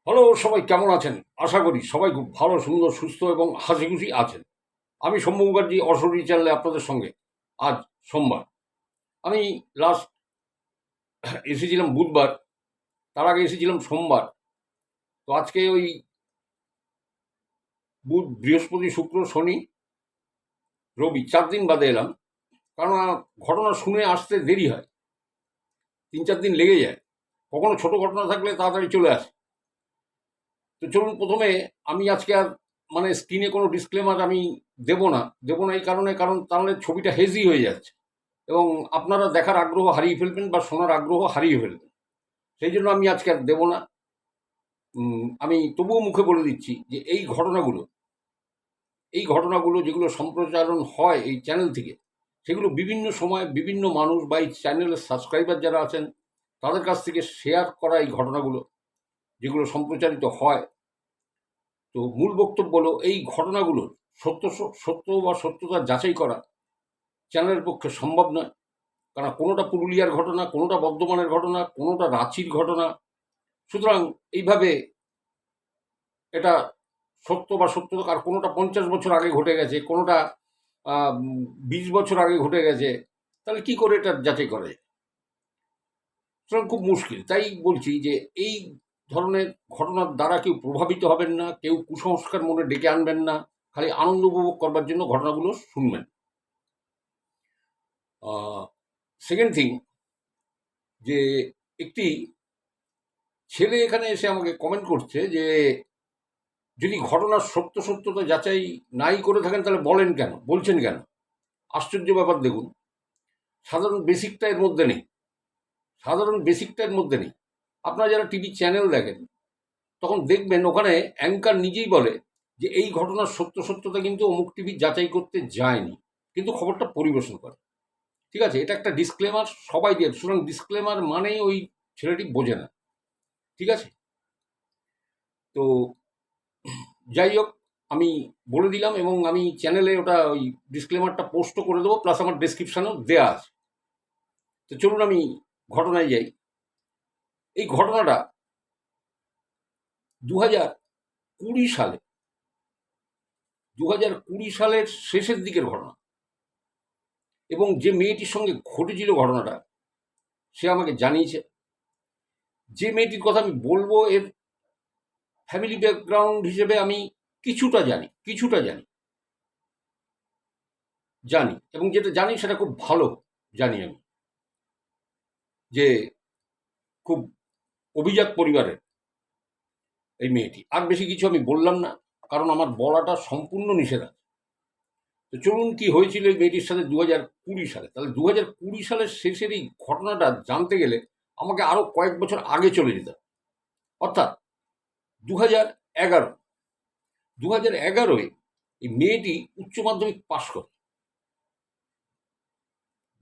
Hello, সবাই কেমন আছেন? আশা করি সবাই খুব ভালো, সুন্দর, সুস্থ এবং হাসিখুশি আছেন। আমি সৌম্য মুখার্জি, অশরীরী চ্যানেলে আপনাদের সঙ্গে। আজ সোমবার। আমি লাস্ট এসেছিলাম বুধবার, তার আগে এসেছিলাম সোমবার। তো আজকে ওই বুধ, বৃহস্পতি, শুক্র, শনি, রবি 4 দিন বাদে এলাম। কারণ ঘটনা শুনে আসতে দেরি হয়, 3-4 দিন লেগে যায়। কখনো ছোট ঘটনা থাকলে তাড়াতাড়ি চলে আসে। তো চলুন, প্রথমে আমি আজকে আর মানে স্ক্রিনে কোনো ডিসক্লেমার আমি দেবো না এই কারণে, কারণ তাহলে ছবিটা হেজি হয়ে যাচ্ছে এবং আপনারা দেখার আগ্রহ হারিয়ে ফেলবেন বা শোনার আগ্রহ হারিয়ে ফেলবেন। সেই জন্য আমি আজকে আর দেবো না। আমি তবুও মুখে বলে দিচ্ছি যে এই ঘটনাগুলো যেগুলো সম্প্রচারণ হয় এই চ্যানেল থেকে, সেগুলো বিভিন্ন সময় বিভিন্ন মানুষ বা এই চ্যানেলের সাবস্ক্রাইবার যারা আছেন তাদের কাছ থেকে শেয়ার করা এই ঘটনাগুলো যেগুলো সম্প্রচারিত হয়। তো মূল বক্তব্য হলো, এই ঘটনাগুলোর সত্য বা সত্যতা যাচাই করা চ্যানেলের পক্ষে সম্ভব নয়। কারণ কোনোটা পুরুলিয়ার ঘটনা, কোনোটা বর্ধমানের ঘটনা, কোনোটা রাঁচির ঘটনা। সুতরাং এইভাবে এটা সত্য বা সত্যতা, আর কোনোটা 50 বছর আগে ঘটে গেছে, কোনোটা 20 বছর আগে ঘটে গেছে, তাহলে কি করে এটা যাচাই করা যায়? সুতরাং খুব মুশকিল। তাই বলছি যে এই ধরনের ঘটনার দ্বারা কেউ প্রভাবিত হবেন না, কেউ কুসংস্কার মনে ডেকে আনবেন না। খালি আনন্দ উপভোগ করবার জন্য ঘটনাগুলো শুনবেন। সেকেন্ড থিং, যে একটি ছেলে এখানে এসে আমাকে কমেন্ট করছে যে যদি ঘটনার সত্যতা যাচাই নাই করে থাকেন তাহলে বলছেন কেন? আশ্চর্য ব্যাপার দেখুন। সাধারণ বেসিকটা এর মধ্যে নেই। সাধারণ বেসিকটা এর মধ্যে নেই। আপনারা যারা টিভি চ্যানেল দেখেন, তখন দেখবেন ওখানে অ্যাঙ্কার নিজেই বলে যে এই ঘটনার সত্যতা কিন্তু অমুক টিভি যাচাই করতে যায়নি, কিন্তু খবরটা পরিবেশন করে। ঠিক আছে, এটা একটা ডিসক্লেমার সবাই দিয়ে। সুতরাং ডিসক্লেমার মানেই ওই ছেলেটি বোঝে না। ঠিক আছে? তো যাই হোক, আমি বলে দিলাম এবং আমি চ্যানেলে ওটা ওই ডিসক্লেমারটা পোস্টও করে দেবো, প্লাস আমার ডেসক্রিপশানেও দেওয়া আছে। তো চলুন আমি ঘটনায় যাই। এই ঘটনাটা 2020 সালে, 2020 সালের শেষের দিকের ঘটনা। এবং যে মেয়েটির সঙ্গে ঘটেছিল ঘটনাটা, সে আমাকে জানিয়েছে। যে মেয়েটির কথা আমি বলবো, এর ফ্যামিলি ব্যাকগ্রাউন্ড হিসেবে আমি কিছুটা জানি এবং যেটা জানি সেটা খুব ভালো জানি আমি, যে খুব অভিজাত পরিবারের এই মেয়েটি। আর বেশি কিছু আমি বললাম না, কারণ আমার বলাটা সম্পূর্ণ নিষেধাজ্ঞা। তো চলুন, কি হয়েছিল এই মেয়েটির সাথে 2020 সালে। তাহলে 2020 সালের শেষের এই ঘটনাটা জানতে গেলে আমাকে আরো কয়েক বছর আগে চলে যেতে হবে। অর্থাৎ 2011, 2011-এ এই মেয়েটি উচ্চ মাধ্যমিক পাশ করে।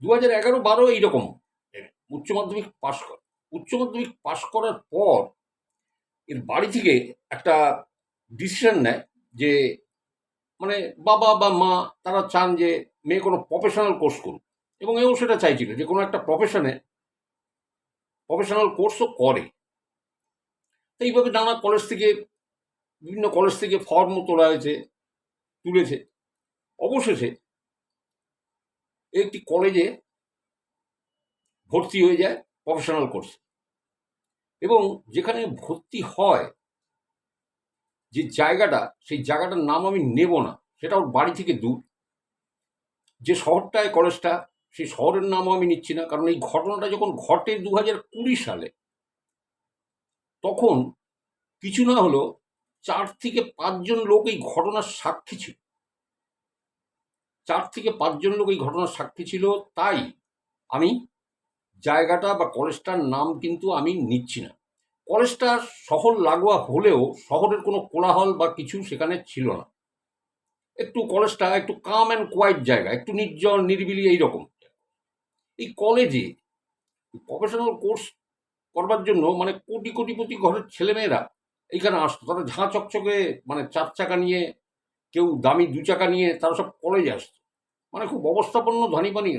2011-12 এইরকম উচ্চ মাধ্যমিক পাশ করে। উচ্চ মাধ্যমিক পাশ করার পর এর বাড়ি থেকে একটা ডিসিশন নেয় যে, মানে বাবা বা মা তারা চান যে মেয়ে কোনো প্রফেশনাল কোর্স করুক, এবং এও সেটা চাইছিল যে কোনো একটা প্রফেশনাল কোর্সও করে। তো এইভাবে নানা কলেজ থেকে, বিভিন্ন কলেজ থেকে ফর্মও তুলেছে। অবশেষে একটি কলেজে ভর্তি হয়ে যায় প্রফেশনাল কোর্স। এবং যেখানে ভর্তি হয়, সেই জায়গাটার নাম আমি নেব না, সেটা ওর বাড়ি থেকে দূর। যে শহরটায় কলেজটা, সেই শহরের নামও আমি নিচ্ছি না, কারণ এই ঘটনাটা যখন ঘটে 2020 সালে, তখন কিছু না হলেও 4 থেকে 5 জন লোক এই ঘটনার সাক্ষী ছিল। 4 থেকে 5 জন লোক এই ঘটনার সাক্ষী ছিল। তাই আমি জায়গাটা বা কলেজটার নাম কিন্তু আমি নিচ্ছি না। কলেজটা শহর লাগোয়া হলেও শহরের কোনো কোলাহল বা কিছু সেখানে ছিল না। কলেজটা একটু কাম অ্যান্ড কোয়াইট জায়গা, একটু নির্জন নিরিবিলি এইরকম। এই কলেজে প্রফেশনাল কোর্স করবার জন্য মানে কোটিপতি ঘরের ছেলেমেয়েরা এইখানে আসতো। তারা ঝাঁ চকচকে মানে 4 চাকা নিয়ে, কেউ দামি 2 চাকা নিয়ে, তারা সব কলেজে আসতো। মানে খুব অবস্থাপন্ন ধনী পানি।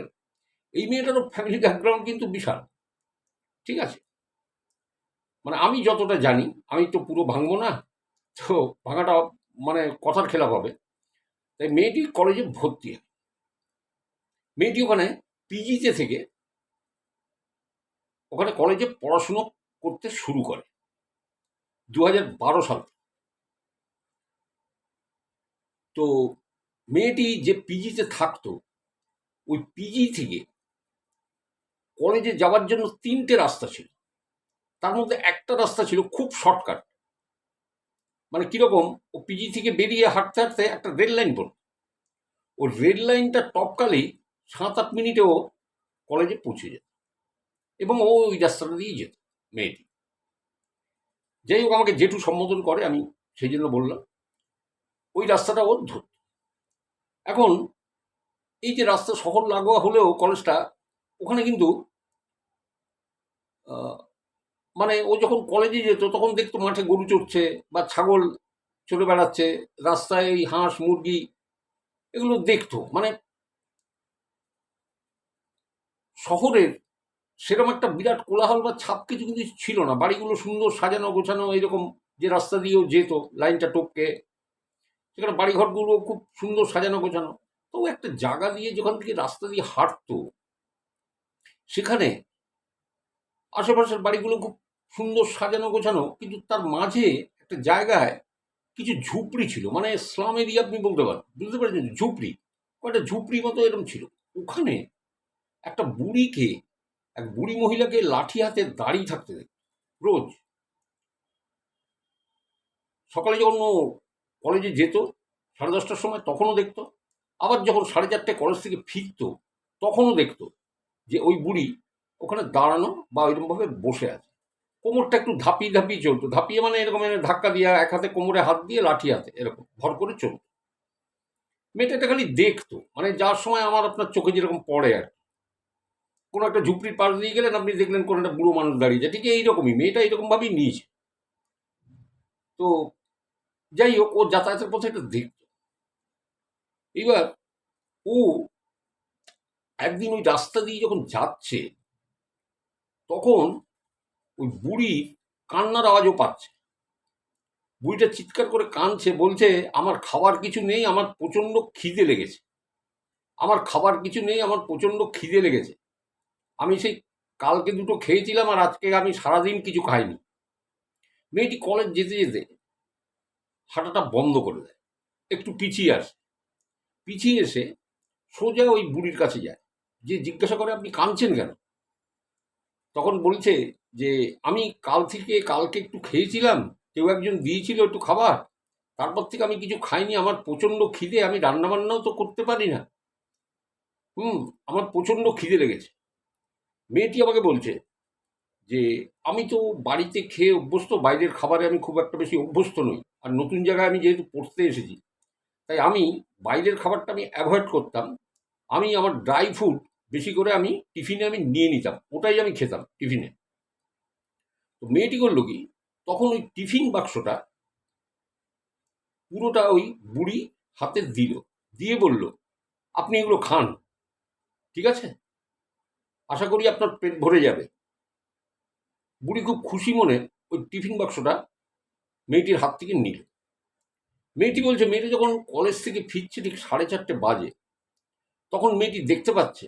এই মেয়েটারও ফ্যামিলি ব্যাকগ্রাউন্ড কিন্তু বিশাল। ঠিক আছে? মানে আমি যতটা জানি, আমি তো পুরো ভাঙবো না, তো ভাঙাটা মানে কথার খেলাপ হবে। তাই মেয়েটি কলেজে ভর্তি হয়। মেয়েটি ওখানে পিজিতে থেকে ওখানে কলেজে পড়াশুনো করতে শুরু করে 2012 সাল। তো মেয়েটি যে পিজিতে থাকতো, ওই পিজি থেকে কলেজে যাওয়ার জন্য 3টে রাস্তা ছিল। তার মধ্যে একটা রাস্তা ছিল খুব শর্টকাট। মানে কিরকম, ও পিজি থেকে বেরিয়ে হাঁটতে হাঁটতে একটা রেল লাইন পড়ত। ও রেল লাইনটা টপকালেই 7-8 মিনিটে ও কলেজে পৌঁছে যেত, এবং ও ওই রাস্তাটা দিয়েই যেত মেয়েটি। যাই হোক, আমাকে জেঠু সম্বোধন করে, আমি সেই জন্য বললাম ওই রাস্তাটা ও ধরত। এখন এই যে রাস্তা শহর লাগোয়া হলেও কলেজটা, ওখানে কিন্তু মানে ও যখন কলেজে যেত তখন দেখতো মাঠে গরু চড়ছে বা ছাগল চড়ে বেড়াচ্ছে, রাস্তায় এই হাঁস মুরগি এগুলো দেখতো। মানে শহরের সেরকম একটা বিরাট কোলাহল বা ছাপ কিছু কিন্তু ছিল না। বাড়িগুলো সুন্দর সাজানো গোছানো, এরকম যে রাস্তা দিয়েও যেত লাইনটা টপকে, সেখানে বাড়িঘরগুলো খুব সুন্দর সাজানো গোছানো। তো একটা জায়গা দিয়ে যখন থেকে রাস্তা দিয়ে হাঁটতো, সেখানে আশেপাশের বাড়িগুলো খুব সুন্দর সাজানো গোছানো, কিন্তু তার মাঝে একটা জায়গায় কিছু ঝুপড়ি ছিল। মানে স্লাম এরিয়া আপনি বলতে পারেন, বুঝতে পারছেন, ঝুপড়ি, কয়েকটা ঝুপড়ি মতো এরকম ছিল। ওখানে একটা বুড়িকে, এক বুড়ি মহিলাকে লাঠি হাতে দাঁড়িয়ে থাকতে দেখত রোজ। সকালে যখন ও কলেজে যেত 10:30টার সময়, তখনও দেখতো। আবার যখন 4:30টায় কলেজ থেকে ফিরতো, তখনও দেখতো যে ওই বুড়ি ওখানে দাঁড়ানো বা ওইরকমভাবে বসে আছে। কোমরটা একটু ধাপিয়ে ধাপিয়ে চলতো। ধাপিয়ে মানে এরকম ধাক্কা দিয়ে, এক হাতে কোমরে হাত দিয়ে লাঠি হাতে এরকম ভর করে চলতো। মেয়েটা খালি দেখতো, মানে যার সময় আমার আপনার চোখে যেরকম পড়ে আর কি। কোনো একটা ঝুপড়ির পাশ দিয়ে গেলেন, আপনি দেখলেন কোনো একটা বুড়ো মানুষ দাঁড়িয়েছে, ঠিক এইরকমই মেয়েটা এইরকম ভাবেই নিয়েছে। তো যাই হোক, ও যাতায়াতের পথে এটা দেখতো। এবার ও একদিন ওই রাস্তা দিয়ে যখন যাচ্ছে, তখন ওই বুড়ির কান্নার আওয়াজও পাচ্ছে। বুড়িটা চিৎকার করে কাঁদছে, বলছে আমার খাবার কিছু নেই, আমার প্রচন্ড খিদে লেগেছে, আমার খাবার কিছু নেই, আমার প্রচন্ড খিদে লেগেছে, আমি সেই কালকে দুটো খেয়েছিলাম আর আজকে আমি সারাদিন কিছু খাইনি। মেয়েটি কলেজ যেতে যেতে হাঁটাটা বন্ধ করে দেয়, একটু পিছিয়ে আসে, পিছিয়ে এসে সোজা ওই বুড়ির কাছে যায়, যে জিজ্ঞাসা করে আপনি কাঁদছেন কেন? তখন বলছে যে আমি কালকে একটু খেয়েছিলাম, কেউ একজন দিয়েছিল একটু খাবার, তারপর থেকে আমি কিছু খাইনি, আমার প্রচন্ড খিদে, আমি রান্না বান্নাও তো করতে পারি না, আমার প্রচন্ড খিদে লেগেছে। মেয়েটি আমাকে বলছে যে আমি তো বাড়িতে খেয়ে অভ্যস্ত, বাইরের খাবারে আমি খুব একটা বেশি অভ্যস্ত নই, আর নতুন জায়গায় আমি যেহেতু পড়তে এসেছি, তাই আমি বাইরের খাবারটা আমি অ্যাভয়েড করতাম। আমি আমার ড্রাই ফ্রুট বেশি করে আমি টিফিনে আমি নিয়ে নিতাম, ওটাই আমি খেতাম টিফিনে। তো মেয়েটি করলো কি, তখন ওই টিফিন বাক্সটা পুরোটা ওই বুড়ি হাতে দিল, দিয়ে বলল আপনি এগুলো খান, ঠিক আছে, আশা করি আপনার পেট ভরে যাবে। বুড়ি খুব খুশি মনে ওই টিফিন বাক্সটা মেয়েটির হাত থেকে নিল। মেয়েটি বলছে মেয়েটি যখন কলেজ থেকে ফিরছে ঠিক 4:30 বাজে, তখন মেয়েটি দেখতে পাচ্ছে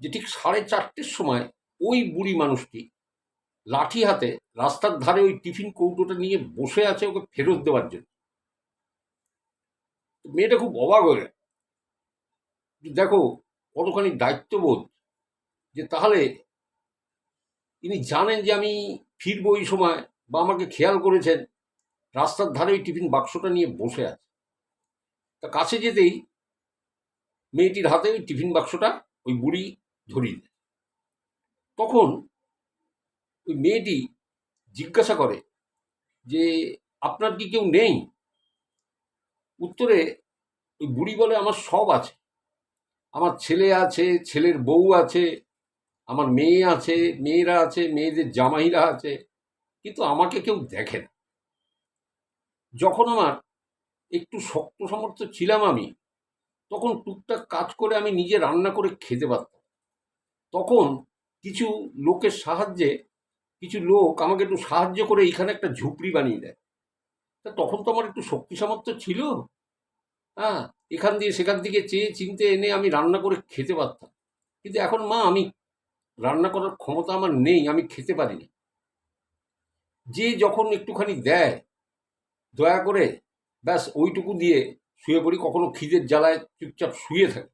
যে ঠিক 4:30-র সময় ওই বুড়ি মানুষটি লাঠি হাতে রাস্তার ধারে ওই টিফিন কৌটোটা নিয়ে বসে আছে ওকে ফেরত দেওয়ার জন্য। মেয়েটা খুব অবাক হয়ে গেল, দেখো কতখানি দায়িত্ববোধ, যে তাহলে ইনি জানেন যে আমি ফিরবো ওই সময়, বা আমাকে খেয়াল করেছেন, রাস্তার ধারে ওই টিফিন বাক্সটা নিয়ে বসে আছে। তা কাছে যেতেই মেয়েটির হাতে ওই টিফিন বাক্সটা ওই বুড়ি ধরিয়ে দেয়। তখন ওই মেয়েটি জিজ্ঞাসা করে যে আপনার কি কেউ নেই? উত্তরে ওই বুড়ি বলে আমার সব আছে, আমার ছেলে আছে, ছেলের বউ আছে, আমার মেয়ে আছে, মেয়েরা আছে, মেয়েদের জামাইরা আছে, কিন্তু আমাকে কেউ দেখে না। যখন আমার একটু শক্ত সামর্থ্য ছিলাম আমি, তখন টুকটাক কাজ করে আমি নিজে রান্না করে খেতে পারতাম। তখন কিছু লোকের সাহায্যে কিছু লোক আমাকে একটু সাহায্য করে এইখানে একটা ঝুপড়ি বানিয়ে দেয়। তা তখন তো আমার একটু শক্তি সামর্থ্য ছিল। হ্যাঁ, এখান দিয়ে সেখান থেকে চেয়ে চিনতে এনে আমি রান্না করে খেতে পারতাম। কিন্তু এখন মা, আমি রান্না করার ক্ষমতা আমার নেই, আমি খেতে পারি না। যে যখন একটুখানি দেয় দয়া করে, ব্যাস ওইটুকু দিয়ে শুয়ে পড়ি, কখনো খিদের জ্বালায় চুপচাপ শুয়ে থাকি।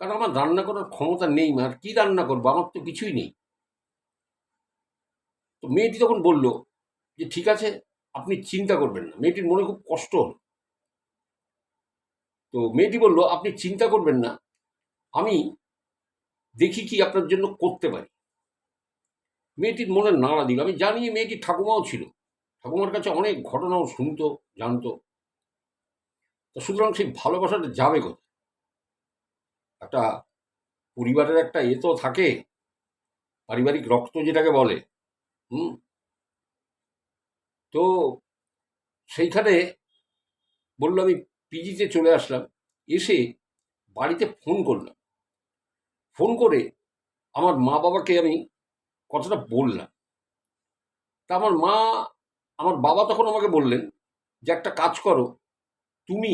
কারণ আমার রান্না করার ক্ষমতা নেই মা, আর কি রান্না করবো, আমার তো কিছুই নেই। তো মেয়েটি তখন বলল যে ঠিক আছে, আপনি চিন্তা করবেন না। মেয়েটির মনে খুব কষ্ট হলো। তো মেয়েটি বলল, আপনি চিন্তা করবেন না, আমি দেখি কি আপনার জন্য করতে পারি। মেয়েটির মনে নাড়া দিল। আমি জানি মেয়েটির ঠাকুমাও ছিল, ঠাকুমার কাছে অনেক ঘটনাও শুনতো, জানতো। তো সুতরাং সেই ভালোবাসাটা যাবে কোথায়? একটা পরিবারের একটা এ তো থাকে, পারিবারিক রক্ত যেটাকে বলে। হুম। তো সেইখানে বললো, আমি পিজিতে চলে আসলাম। এসে বাড়িতে ফোন করলাম। ফোন করে আমার মা বাবাকে আমি কথাটা বললাম। তা আমার বাবা তখন আমাকে বললেন যে একটা কাজ করো, তুমি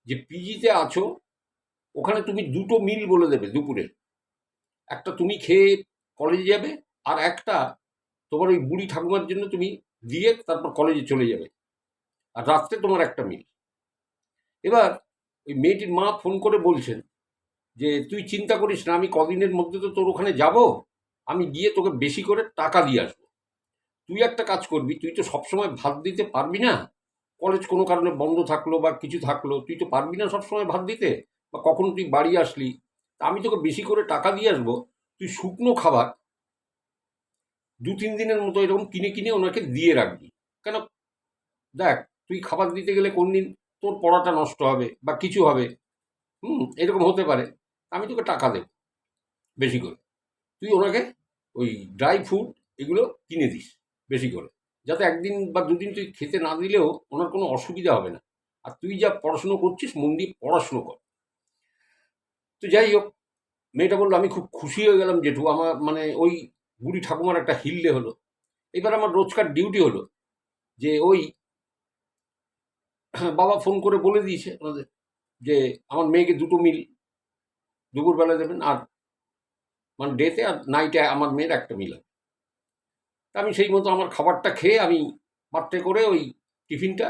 যে পিজিতে আছো ওখানে তুমি দুটো মিল বলে দেবে দুপুরে। একটা তুমি খেয়ে কলেজে যাবে, আর একটা তোমার ওই বুড়ি ঠাকুমার জন্য তুমি দিয়ে তারপর কলেজে চলে যাবে, আর রাত্রে তোমার একটা মিল। এবার ওই মেয়েটির মা ফোন করে বলছেন যে তুই চিন্তা করিস না, আমি কদিনের মধ্যে তো তোর ওখানে যাব, আমি গিয়ে তোকে বেশি করে টাকা দিয়ে আসবো। তুই একটা কাজ করবি, তুই তো সবসময় ভাত দিতে পারবি না, কলেজ কোনো কারণে বন্ধ থাকলো বা কিছু থাকলো, তুই তো পারবি না সবসময় ভাত দিতে, বা কখনো তুই বাড়ি আসলি, তা আমি তোকে বেশি করে টাকা দিয়ে আসবো। তুই শুকনো খাবার 2-3 দিনের মতো এরকম কিনে কিনে ওনাকে দিয়ে রাখবি। কেন, দেখ, তুই খাবার দিতে গেলে কোন দিন তোর পড়াটা নষ্ট হবে বা কিছু হবে, এরকম হতে পারে। আমি তোকে টাকা দেব বেশি করে, তুই ওনাকে ওই ড্রাই ফ্রুট এগুলো কিনে দিস বেশি করে, যাতে একদিন বা দুদিন তুই খেতে না দিলেও ওনার কোনো অসুবিধা হবে না। আর তুই যা পড়াশুনো করছিস মন দিয়ে পড়াশুনো কর। তো যাই হোক, মেয়েটা বললো, আমি খুব খুশি হয়ে গেলাম জেঠু, আমার মানে ওই বুড়ি ঠাকুমার একটা হিল্লে হলো। এবার আমার রোজকার ডিউটি হলো যে ওই বাবা ফোন করে বলে দিয়েছে ওনাদের যে আমার মেয়েকে দুটো মিল দুপুরবেলা দেবেন, আর মানে ডেতে আর নাইটে আমার মেয়ের একটা মিল হবে। তা আমি সেই মতো আমার খাবারটা খেয়ে আমি পাত্রে করে ওই টিফিনটা,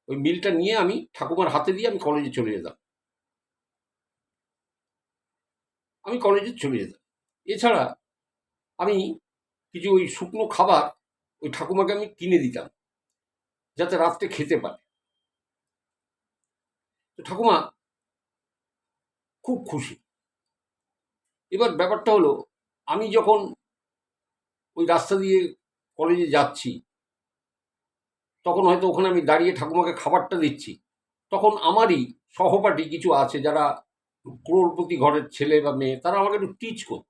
ওই মিলটা নিয়ে আমি ঠাকুমার হাতে দিয়ে আমি কলেজে চলে যেতাম। এছাড়া আমি কিছু ওই শুকনো খাবার ওই ঠাকুমাকে আমি কিনে দিতাম যাতে রাত্রে খেতে পারে। তো ঠাকুমা খুব খুশি। এবার ব্যাপারটা হলো, আমি যখন ওই রাস্তা দিয়ে কলেজে যাচ্ছি, তখন হয়তো ওখানে আমি দাঁড়িয়ে ঠাকুমাকে খাবারটা দিচ্ছি, তখন আমারই সহপাঠী কিছু আছে যারা ক্রোড়পতি ঘরের ছেলে বা মেয়ে, তারা আমাকে একটু টিচ করত।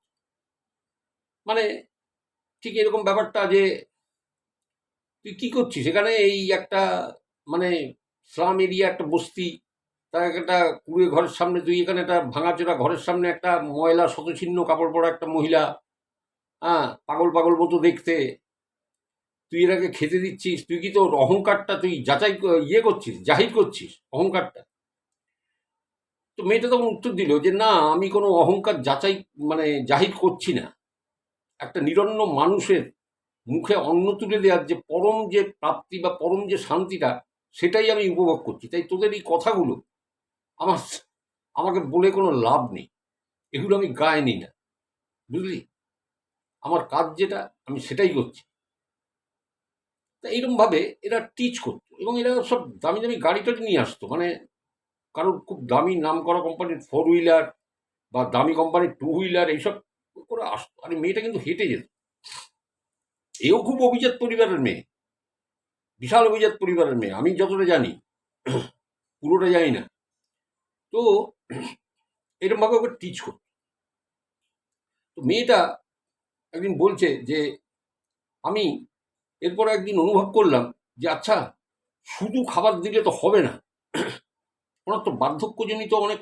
মানে ঠিক এরকম ব্যাপারটা যে তুই কি করছিস এখানে, এই একটা মানে স্লাম এরিয়া, একটা বস্তি, তার একটা কুড়ে ঘরের সামনে তুই এখানে একটা ভাঙাচোরা ঘরের সামনে একটা ময়লা শতছিন্ন কাপড় পরা একটা মহিলা, হ্যাঁ, পাগল পাগল মতো দেখতে, তুই এটাকে খেতে দিচ্ছিস, তুই কি তোর অহংকারটা তুই ইয়ে করছিস, জাহির করছিস অহংকারটা। তো মেয়েটা তখন উত্তর দিল যে না, আমি কোনো অহংকার মানে জাহির করছি না। একটা নিরন্ন মানুষের মুখে অন্ন তুলে দেওয়ার যে পরম যে প্রাপ্তি বা পরম যে শান্তিটা, সেটাই আমি উপভোগ করছি। তাই তোদের এই কথাগুলো আমার আমাকে বলে কোনো লাভ নেই, এগুলো আমি গায়ে নিই না, বুঝলি? আমার কাজ যেটা আমি সেটাই করছি। তা এইরকমভাবে এরা টিচ করতো, এবং এরা সব দামি দামি গাড়ি টাড়ি নিয়ে আসতো, মানে কারোর খুব দামি নাম করা কোম্পানির 4 হুইলার বা দামি কোম্পানির 2 হুইলার এইসব করে আসতো। আর মেয়েটা কিন্তু হেঁটে যেত। এও খুব অভিজাত পরিবারের মেয়ে, বিশাল অভিজাত পরিবারের মেয়ে, আমি যতটা জানি, পুরোটা জানি না। তো এরকমভাবে ওকে টিচ করতো। তো মেয়েটা একদিন বলছে যে আমি এরপর একদিন অনুভব করলাম যে আচ্ছা, শুধু খাবার দিলে তো হবে না, ওনার তো বার্ধক্যজনিত অনেক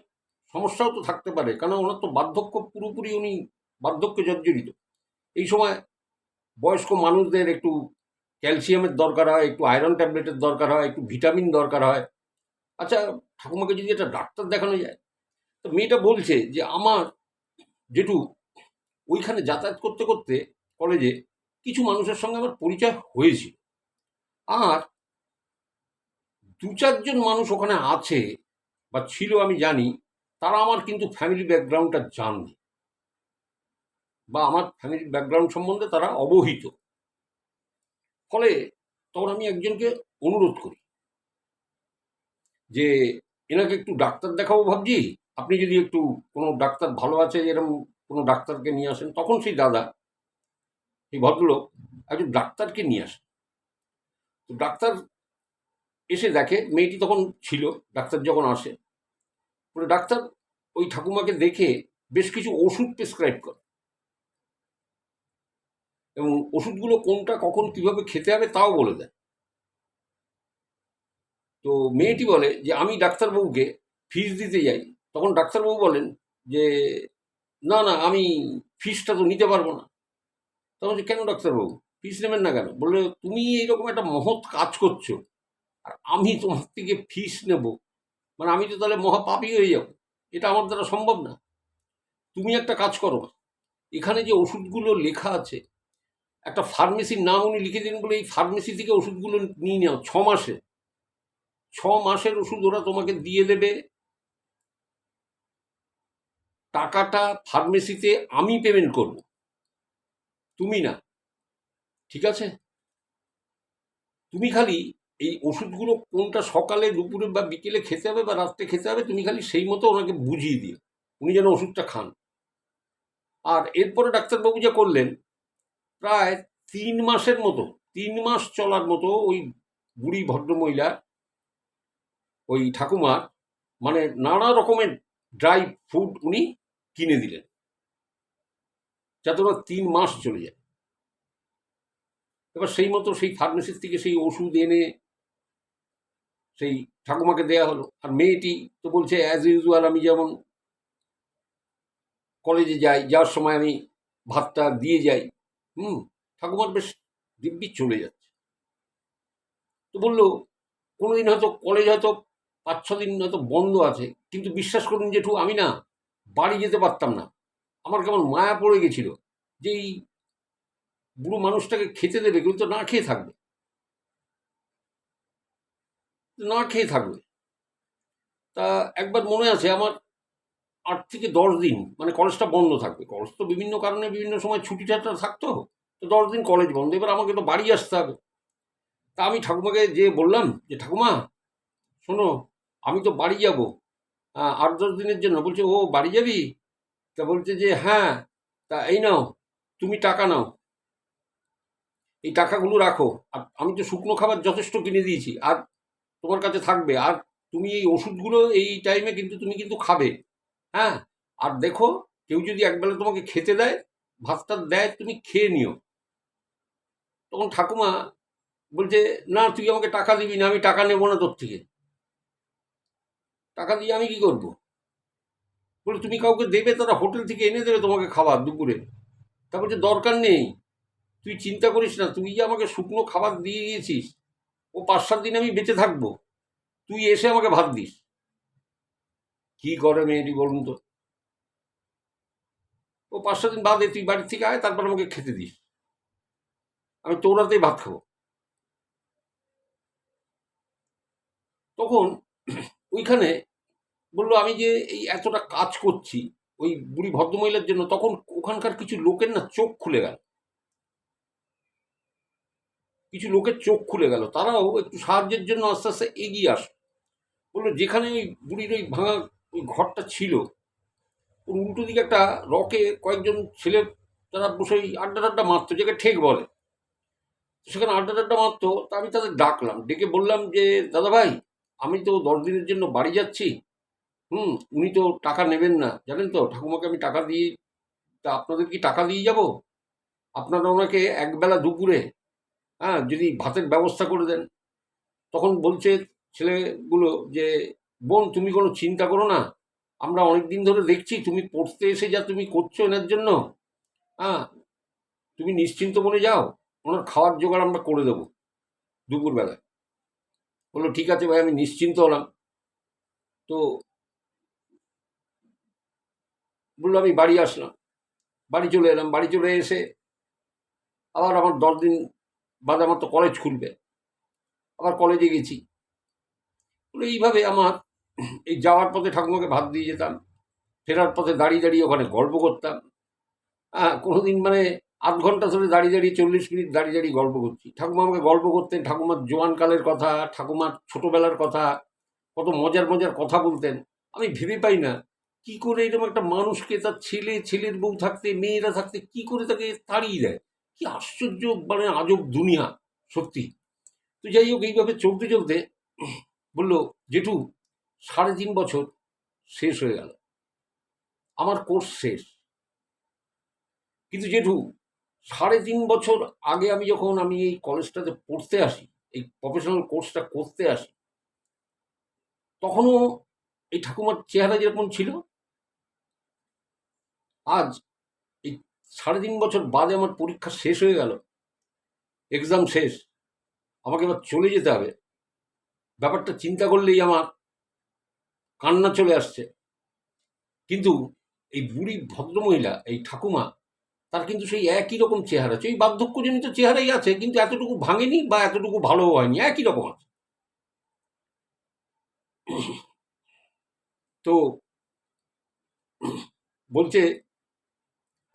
সমস্যাও তো থাকতে পারে, কারণ ওনার তো বার্ধক্য পুরোপুরি, উনি বার্ধক্য জর্জরিত। এই সময় বয়স্ক মানুষদের একটু ক্যালসিয়ামের দরকার হয়, একটু আয়রন ট্যাবলেটের দরকার হয়, একটু ভিটামিন দরকার হয়। আচ্ছা, ঠাকুমাকে যদি একটা ডাক্তার দেখানো যায়। তো মেয়েটা বলছে যে আমার জেঠু ওইখানে যাতায়াত করতে করতে কলেজে কিছু মানুষের সঙ্গে আমার পরিচয় হয়েছিল। আর দু চারজন মানুষ ওখানে আছে বা ছিল আমি জানি, তারা আমার কিন্তু ফ্যামিলি ব্যাকগ্রাউন্ডটা জানে বা আমার ফ্যামিলি ব্যাকগ্রাউন্ড সম্বন্ধে তারা অবহিত। ফলে তখন আমি একজনকে অনুরোধ করি যে এনাকে একটু ডাক্তার দেখাবো ভাবছি, আপনি যদি একটু কোনো ডাক্তার ভালো আছে এরকম কোনো ডাক্তারকে নিয়ে আসেন। তখন সেই দাদা, এই ভদ্রলোক একজন ডাক্তারকে নিয়ে আসেন। তো ডাক্তার এসে দেখে, মেয়েটি তখন ছিল, ডাক্তার যখন আসে বলে ডাক্তার ওই ঠাকুমাকে দেখে বেশ কিছু ওষুধ প্রেসক্রাইব করে এবং ওষুধগুলো কোনটা কখন কিভাবে খেতে হবে তাও বলে দেয়। তো মেয়েটি বলে যে আমি ডাক্তারবাবুকে ফিস দিতে যাই। তখন ডাক্তারবাবু বলেন যে না না, আমি ফিসটা তো নিতে পারবো না। তখন যে কেন ডাক্তারবাবু ফিস নেবেন না কেন? বললে তুমি এইরকম একটা মহৎ কাজ করছো আর আমি তোমার থেকে ফিস নেব, মানে আমি তো তাহলে মহাপাপী হয়ে যাব। এটা আমার দ্বারা সম্ভব না। তুমি একটা কাজ করো, এখানে যে ওষুধগুলো লেখা আছে একটা ফার্মেসির নাম উনি লিখে দিন, বলে এই ফার্মেসি থেকে ওষুধগুলো নিয়ে নাও 6 মাসে। 6 মাসের ওষুধ ওরা তোমাকে দিয়ে দেবে। টাকাটা ফার্মেসিতে আমি পেমেন্ট করব, তুমি না। ঠিক আছে? তুমি খালি এই ওষুধগুলো কোনটা সকালে দুপুরে বা বিকেলে খেতে হবে বা রাত্রে খেতে হবে, তুমি খালি সেই মতো ওনাকে বুঝিয়ে দিও, উনি যেন ওষুধটা খান। আর এরপরে ডাক্তারবাবু যা করলেন, প্রায় 3 মাসের মতো, 3 মাস চলার মতো ওই বুড়ি ভদ্রমহিলা, ওই ঠাকুমার মানে নানা রকমের ড্রাই ফুড উনি কিনে দিলেন, যাতে ওরা 3 মাস চলে যায়। এবার সেই মতো সেই ফার্মেসির থেকে সেই ওষুধ এনে সেই ঠাকুমাকে দেয়া হলো। আর মেয়েটি তো বলছে অ্যাজ ইউজুয়াল আমি যেমন কলেজে যাই, যাওয়ার সময় আমি ভাতটা দিয়ে যাই। ঠাকুমার বেশ দিব্যি চলে যাচ্ছে। তো বললো কোনোদিন হয়তো কলেজ হয়তো 5-6 দিন হয়তো বন্ধ আছে, কিন্তু বিশ্বাস করুন জেঠু আমি না বাড়ি যেতে পারতাম না। আমার কেমন মায়া পড়ে গেছিল যে এই বুড়ো মানুষটাকে খেতে দেবে, কিন্তু না খেয়ে থাকবে, না খেয়ে থাকবে। তা একবার মনে আছে আমার 8 থেকে 10 দিন মানে কলেজটা বন্ধ থাকবে। কলেজ তো বিভিন্ন কারণে বিভিন্ন সময় ছুটি ছাটা থাকতো। তো 10 দিন কলেজ বন্ধ, এবার আমাকে তো বাড়ি আসতে হবে। তা আমি ঠাকুমাকে যে বললাম যে ঠাকুমা শোনো, আমি তো বাড়ি যাব 8-10 দিনের জন্য। বলছে ও বাড়ি যাবি? তা বলছে যে হ্যাঁ, তা এই নাও তুমি টাকা নাও, এই টাকাগুলো রাখো। আর আমি তো শুকনো খাবার যথেষ্ট কিনে দিয়েছি, আর তোমার কাছে থাকবে। আর তুমি এই ওষুধগুলো এই টাইমে কিন্তু তুমি কিন্তু খাবে, হ্যাঁ। আর দেখো কেউ যদি একবেলা তোমাকে খেতে দেয়, ভাতটা দেয়, তুমি খেয়ে নিও। তখন ঠাকুমা বলছে না তুই আমাকে টাকা দিবি না, আমি টাকা নেবো না তোর থেকে। টাকা দিয়ে আমি কি করবো? বলে তুমি কাউকে দেবে, তারা হোটেল থেকে এনে দেবে তোমাকে খাবার দুপুরে। তা বলছে দরকার নেই, তুই চিন্তা করিস না, তুই যে আমাকে শুকনো খাবার দিয়ে গিয়েছিস, ও 5-7 দিন আমি বেঁচে থাকবো, তুই এসে আমাকে ভাত দিস। কি করে মেয়েটি বলুন তো? ও 5-7 দিন বাদে তুই বাড়ির থেকে আয়, তারপর আমাকে খেতে দিস, আমি তোর হাতেই ভাত খাবো। তখন ওইখানে বললো আমি যে এই এতটা কাজ করছি ওই বুড়ি ভদ্রমহিলার জন্য, তখন ওখানকার কিছু লোকের না চোখ খুলে গেল, কিছু লোকের চোখ খুলে গেল, তারাও একটু সাহায্যের জন্য আস্তে আস্তে এগিয়ে আসলো। বললো যেখানে ওই বুড়ির ওই ভাঙা ওই ঘরটা ছিল, ওর উল্টো দিকে একটা রকে কয়েকজন ছেলে তারা বসে ওই আড্ডা টাড্ডা মারতো, যেখানে ঠেক বলে। সেখানে আড্ডা টাড্ডা মারতো। তা আমি তাদের ডাকলাম, ডেকে বললাম যে দাদা ভাই, আমি তো 10 দিনের জন্য বাড়ি যাচ্ছি। উনি তো টাকা নেবেন না, জানেন তো, ঠাকুমাকে আমি টাকা দিয়ে, তা আপনাদের কি টাকা দিয়ে যাব? আপনারা ওনাকে একবেলা দুপুরে যদি ভাতের ব্যবস্থা করে দেন। তখন বলছে ছেলেগুলো যে বোন তুমি কোনো চিন্তা করো না, আমরা অনেক দিন ধরে দেখছি তুমি পড়তে এসে যা তুমি করছো এনার জন্য, হ্যাঁ তুমি নিশ্চিন্ত মনে যাও, ওনার খাওয়ার জোগাড় আমরা করে দেবো দুপুরবেলায়। বললো ঠিক আছে ভাই, আমি নিশ্চিন্ত হলাম। তো বললো আমি বাড়ি আসলাম, বাড়ি চলে এলাম। বাড়ি চলে এসে আবার আমার 10 দিন বাদে আমার তো কলেজ খুলবে, আবার কলেজে গেছি। বলে এইভাবে আমার এই যাওয়ার পথে ঠাকুমাকে ভাত দিয়ে যেতাম, ফেরার পথে দাঁড়িয়ে দাঁড়িয়ে ওখানে গল্প করতাম। হ্যাঁ, কোনোদিন মানে আধ ঘন্টা ধরে দাঁড়িয়ে দাঁড়িয়ে 40 মিনিট দাঁড়িয়ে দাঁড়িয়ে গল্প করছি। ঠাকুমা আমাকে গল্প করতেন, ঠাকুমার জোয়ানকালের কথা, ঠাকুমার ছোটবেলার কথা, কত মজার মজার কথা বলতেন। আমি ভেবে পাই না কি করে এরকম একটা মানুষকে তার ছেলে, ছেলের বউ থাকতে, মেয়েরা থাকতে কি করে তাকে তাড়িয়ে দেয়। কি আশ্চর্য, মানে আজব দুনিয়া সত্যি। তো যাই হোক, এইভাবে চলতে চলতে বললো জেঠু 3.5 বছর শেষ হয়ে গেল, আমার কোর্স শেষ। কিন্তু জেঠু 3.5 বছর আগে আমি এই কলেজটাতে পড়তে আসি, এই প্রফেশনাল কোর্সটা করতে আসি, তখনও এই ঠাকুমার চেহারা যেরকম ছিল, আজ এই 3.5 বছর বাদে আমার পরীক্ষা শেষ হয়ে গেল, এক্সাম শেষ, আমাকে এবার চলে যেতে হবে। ব্যাপারটা চিন্তা করলেই আমার কান্না চলে আসছে। কিন্তু এই বুড়ি ভদ্রমহিলা, এই ঠাকুমা, তার কিন্তু সেই একই রকম চেহারা আছে, ওই বার্ধক্যজনিত চেহারাই আছে, কিন্তু এতটুকু ভাঙেনি বা এতটুকু ভালো হয়নি, একই রকম আছে। তো বলছে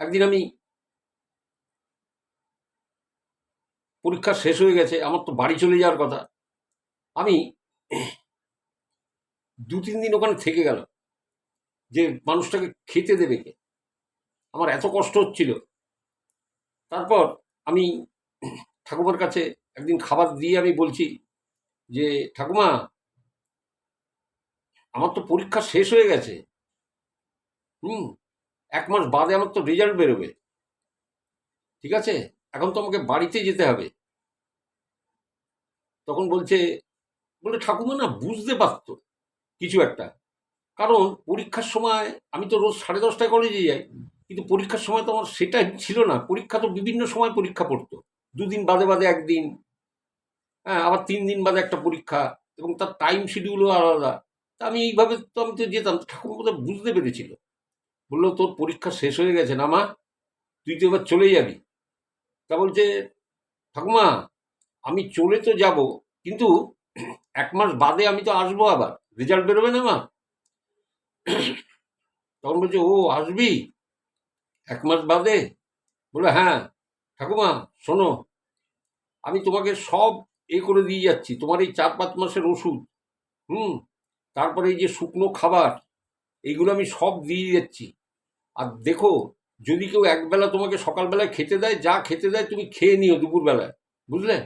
একদিন আমি পরীক্ষা শেষ হয়ে গেছে, আমার তো বাড়ি চলে যাওয়ার কথা, আমি 2-3 দিন ওখানে থেকে গেল, যে মানুষটাকে খেতে দেবে কে, আমার এত কষ্ট হচ্ছিল। তারপর আমি ঠাকুমার কাছে একদিন খাবার দিয়ে আমি বলছি যে ঠাকুমা, আমার তো পরীক্ষা শেষ হয়ে গেছে, 1 মাস বাদে আমার তো রেজাল্ট বেরোবে, ঠিক আছে, এখন তো আমাকে বাড়িতে যেতে হবে। তখন বলে ঠাকুমা না বুঝতে পারতো কিছু একটা, কারণ পরীক্ষার সময় আমি তো রোজ 10:30টায় কলেজে যাই, কিন্তু পরীক্ষার সময় তো আমার সেটা ছিল না। পরীক্ষা তো বিভিন্ন সময় পরীক্ষা পড়তো, 2 দিন বাদে বাদে একদিন, হ্যাঁ, আবার 3 দিন বাদে একটা পরীক্ষা, এবং তার টাইম শিডিউলও আলাদা। তা আমি এইভাবে তো আমি তো যেতাম, ঠাকুমা বোধহয় বুঝতে পেরেছিল। বললো তোর পরীক্ষা শেষ হয়ে গেছে না মা, তুই তো এবার চলে যাবি। তা বলছে ঠাকুমা, আমি চলে তো যাব, কিন্তু 1 মাস বাদে আমি তো আসবো, আবার রেজাল্ট বেরোবে না মা। তখন বলছে ও আসবি 1 মাস বাদে। বলে হ্যাঁ ঠাকুমা, শোনো, আমি তোমাকে সব করে দিয়ে যাচ্ছি, তোমার এই 4-5 মাসের ওষুধ, হুম, তারপরে এই যে শুকনো খাবার, এইগুলো আমি সব দিয়ে যাচ্ছি। আর দেখো, যদি কেউ একবেলা তোমাকে সকালবেলায় খেতে দেয়, যা খেতে দেয় তুমি খেয়ে নিও দুপুরবেলায়, বুঝলে।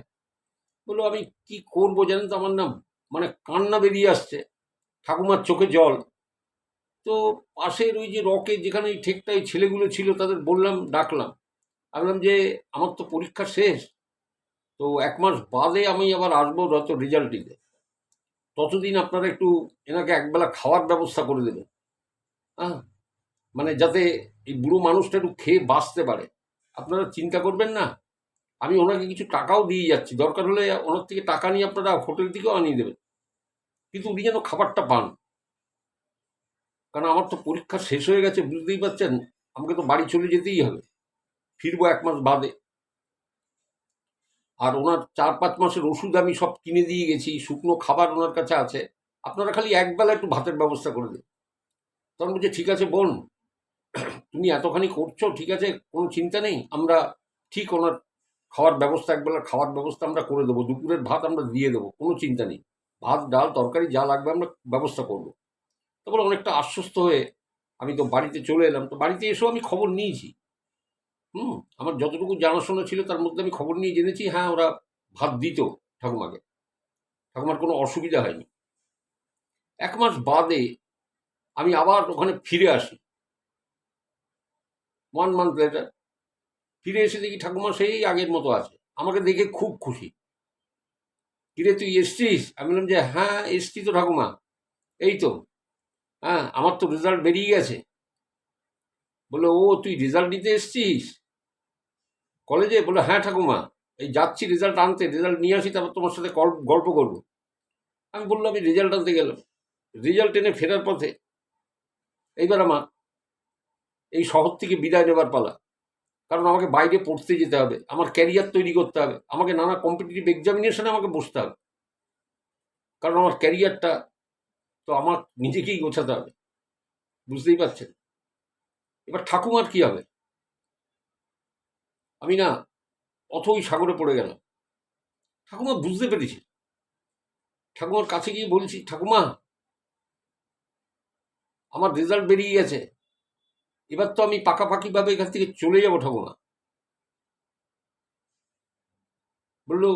বললো আমি কি করবো জানেন তো, আমার না মানে কান্না বেরিয়ে আসছে, ঠাকুমার চোখে জল। তো পাশের ওই যে রকে, যেখানে ওই ঠেকটা ওই ছেলেগুলো ছিল, তাদের বললাম, ডাকলাম, আমি বললাম যে আমার তো পরীক্ষা শেষ, তো 1 মাস বাদে আমি আবার আসবো হয়তো রেজাল্ট দিতে, ততদিন আপনারা একটু এনাকে একবেলা খাওয়ার ব্যবস্থা করে দেবেন, হ্যাঁ, মানে যাতে এই বুড়ো মানুষটা একটু খেয়ে বাঁচতে পারে। আপনারা চিন্তা করবেন না, আমি ওনাকে কিছু টাকাও দিয়ে যাচ্ছি, দরকার হলে ওনার থেকে টাকা নিয়ে আপনারা হোটেল থেকেও আনিয়ে দেবেন, কিন্তু উনি যেন খাবারটা পান। কারণ আমার তো পরীক্ষা শেষ হয়ে গেছে, বুঝতেই পারছেন, আমাকে তো বাড়ি চলে যেতেই হবে, ফিরবো 1 মাস বাদে। আর ওনার 4-5 মাসের ওষুধ আমি সব কিনে দিয়ে গেছি, শুকনো খাবার ওনার কাছে আছে, আপনারা খালি একবেলা একটু ভাতের ব্যবস্থা করে দিন। তখন বলছে ঠিক আছে বোন, তুমি এতখানি করছো, ঠিক আছে, কোনো চিন্তা নেই, আমরা ঠিক ওনার খাওয়ার ব্যবস্থা, একবেলা খাওয়ার ব্যবস্থা আমরা করে দেবো, দুপুরের ভাত আমরা দিয়ে দেবো, কোনো চিন্তা নেই, ভাত ডাল তরকারি যা লাগবে আমরা ব্যবস্থা করবো। তারপরে অনেকটা আশ্বস্ত হয়ে আমি তো বাড়িতে চলে এলাম। তো বাড়িতে এসেও আমি খবর নিয়েছি, আমার যতটুকু জানাশোনা ছিল তার মধ্যে আমি খবর নিয়ে জেনেছি, হ্যাঁ ওরা ভাত দিত ঠাকুমাকে, ঠাকুমার কোনো অসুবিধা হয়নি। 1 মাস বাদে আমি আবার ওখানে ফিরে আসি, 1 মান্থ লেটার ফিরে এসে দেখি ঠাকুমা সেই আগের মতো আছে, আমাকে দেখে খুব খুশি। কিরে তুই এসছিস? আমি বললাম যে হ্যাঁ এসছি তো ঠাকুমা, এই তো, হ্যাঁ আমার তো রেজাল্ট বেরিয়ে গেছে। বললো ও তুই রেজাল্ট দিতে এসছিস? কলেজে? বলে হ্যাঁ ঠাকুমা, এই যাচ্ছি রেজাল্ট আনতে, রেজাল্ট নিয়ে আসি, তারপর তোমার সাথে গল্প করবো। আমি বললাম আমি রেজাল্ট আনতে গেলাম, রেজাল্ট এনে ফেরার পথে এইবার আমার এই শহর থেকে বিদায় নেবার পালা। কারণ আমাকে বাইরে পড়তে যেতে হবে, আমার ক্যারিয়ার তৈরি করতে হবে, আমাকে নানা কম্পিটিটিভ এক্সামিনেশনে আমাকে বসতে হবে, কারণ আমার ক্যারিয়ারটা তো আমার নিজেকেই গোছাতে হবে, বুঝতেই পারছেন। এবার ঠাকুমার কি হবে? আমি না অথই সাগরে পড়ে গেলাম। ঠাকুমা বুঝতে পেরেছি। ঠাকুমার কাছে গিয়ে বলছি, ঠাকুমা আমার রেজাল্ট বেরিয়ে গেছে, এবার তো আমি পাকাপাকিভাবে এখান থেকে চলে যাবো ঠাকুমা। বললো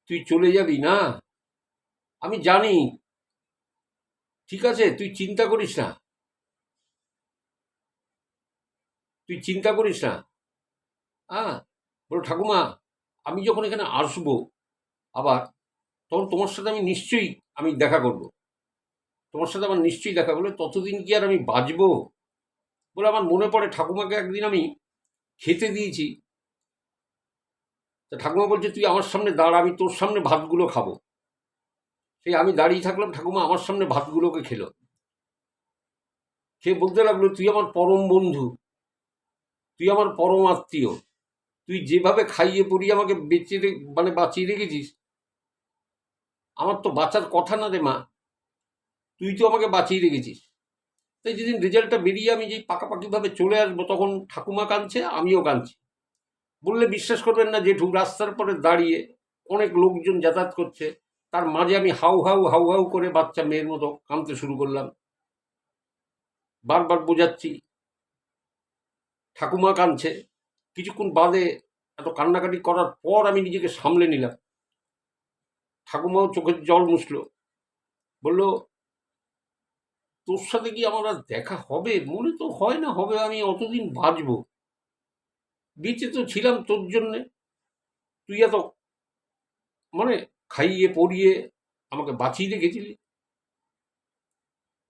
তুই চলে যাবি না? আমি জানি, ঠিক আছে, তুই চিন্তা করিস না, তুই চিন্তা করিস না। হ্যাঁ, বলো ঠাকুমা আমি যখন এখানে আসবো আবার, তখন তোমার সাথে আমি নিশ্চয়ই আমি দেখা করব, তোমার সাথে আমার নিশ্চয়ই দেখা। বলে ততদিন কি আর আমি বাঁচবো? বলে আমার মনে পড়ে ঠাকুমাকে একদিন আমি খেতে দিয়েছি, তা ঠাকুমা বলছে তুই আমার সামনে দাঁড়া, আমি তোর সামনে ভাতগুলো খাবো। সেই আমি দাঁড়িয়ে থাকলাম, ঠাকুমা আমার সামনে ভাতগুলোকে খেলো, খেয়ে বলতে লাগলো তুই আমার পরম বন্ধু, তুই আমার পরম আত্মীয়, তুই যেভাবে খাইয়ে পরিয়ে আমাকে মানে বাঁচিয়ে রেখেছিস, আমার তো বাঁচার কথা না রে মা, তুই তো আমাকে বাঁচিয়ে রেখেছিস। তাই যেদিন রেজাল্টটা বেরিয়ে আমি যেই পাকাপাকিভাবে চলে আসবো, তখন ঠাকুমা কাঁদছে, আমিও কাঁদছি। বললে বিশ্বাস করবেন না জেঠু, রাস্তার পরে দাঁড়িয়ে অনেক লোকজন যাতায়াত করছে, তার মাঝে আমি হাউ হাউ হাউ হাউ করে বাচ্চা মেয়ের মতো কাঁদতে শুরু করলাম। বারবার বোঝাচ্ছি, ঠাকুমা কাঁদছে। কিছুক্ষণ বাদে এত কান্নাকাটি করার পর আমি নিজেকে সামলে নিলাম। ঠাকুমাও চোখের জল মুছলো, বলল তোর সাথে কি আমার আর দেখা হবে? মনে তো হয় না হবে, আমি অতদিন বাঁচবো, বেঁচে তো ছিলাম তোর জন্যে, তুই এত মানে খাইয়ে পরিয়ে আমাকে বাঁচিয়ে রেখেছিলি,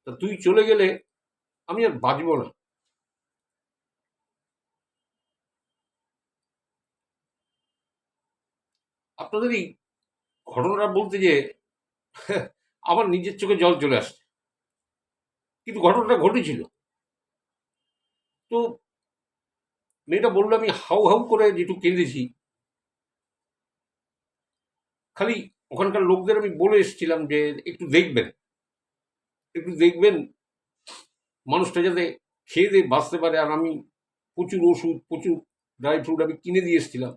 তা তুই চলে গেলে আমি আর বাঁচবো না। আপনাদের এই ঘটনাটা বলতে যে আমার নিজের চোখে জল চলে আসছে, কিন্তু ঘটনাটা ঘটেছিল। তো মেয়েটা বললো আমি হাউ হাউ করে যেটুকু কেঁদেছি, খালি ওখানকার লোকদের আমি বলে এসেছিলাম যে একটু দেখবেন, একটু দেখবেন মানুষটা যাতে খেয়ে দিয়ে বাঁচতে পারে। আর আমি প্রচুর ওষুধ, প্রচুর ড্রাই ফ্রুট আমি কিনে দিয়ে এসেছিলাম।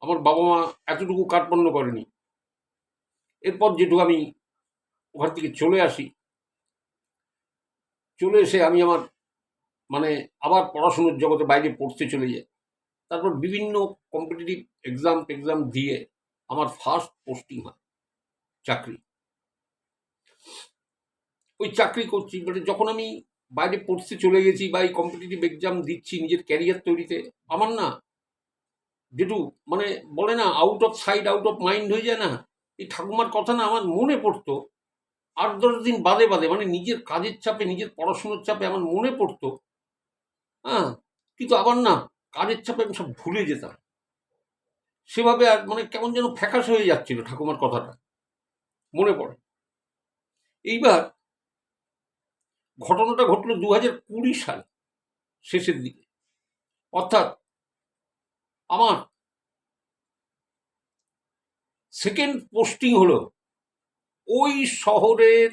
আমার বাবা মা এতটুকু কার্পণ্য করেনি। এরপর যেটুকু আমি ওখান থেকে চলে আসি, চলে এসে আমি আমার মানে আবার পড়াশুনোর জগতে বাইরে পড়তে চলে যাই। তারপর বিভিন্ন কম্পিটিটিভ এক্সাম দিয়ে আমার ফার্স্ট পোস্টিং হয়, চাকরি। ওই চাকরি করছি, মানে যখন আমি বাইরে পড়তে চলে গেছি বা এই কম্পিটিটিভ এক্সাম দিচ্ছি নিজের ক্যারিয়ার তৈরিতে, আমার না যেটু মানে বলে না out of sight out of mind হয়ে যায় না, এই ঠাকুমার কথা না আমার মনে পড়তো 8-10 দিন বাদে বাদে, মানে নিজের কাজের চাপে নিজের পড়াশুনোর চাপে আমার মনে পড়তো। হ্যাঁ, কিন্তু আবার না কাজের চাপে আমি সব ভুলে যেতাম, সেভাবে আর মানে কেমন যেন ফ্যাকাশ হয়ে যাচ্ছিল ঠাকুমার কথাটা মনে পড়ে। এইবার ঘটনাটা ঘটলো 2020 সাল শেষের দিকে, অর্থাৎ আমার সেকেন্ড পোস্টিং হলো ওই শহরের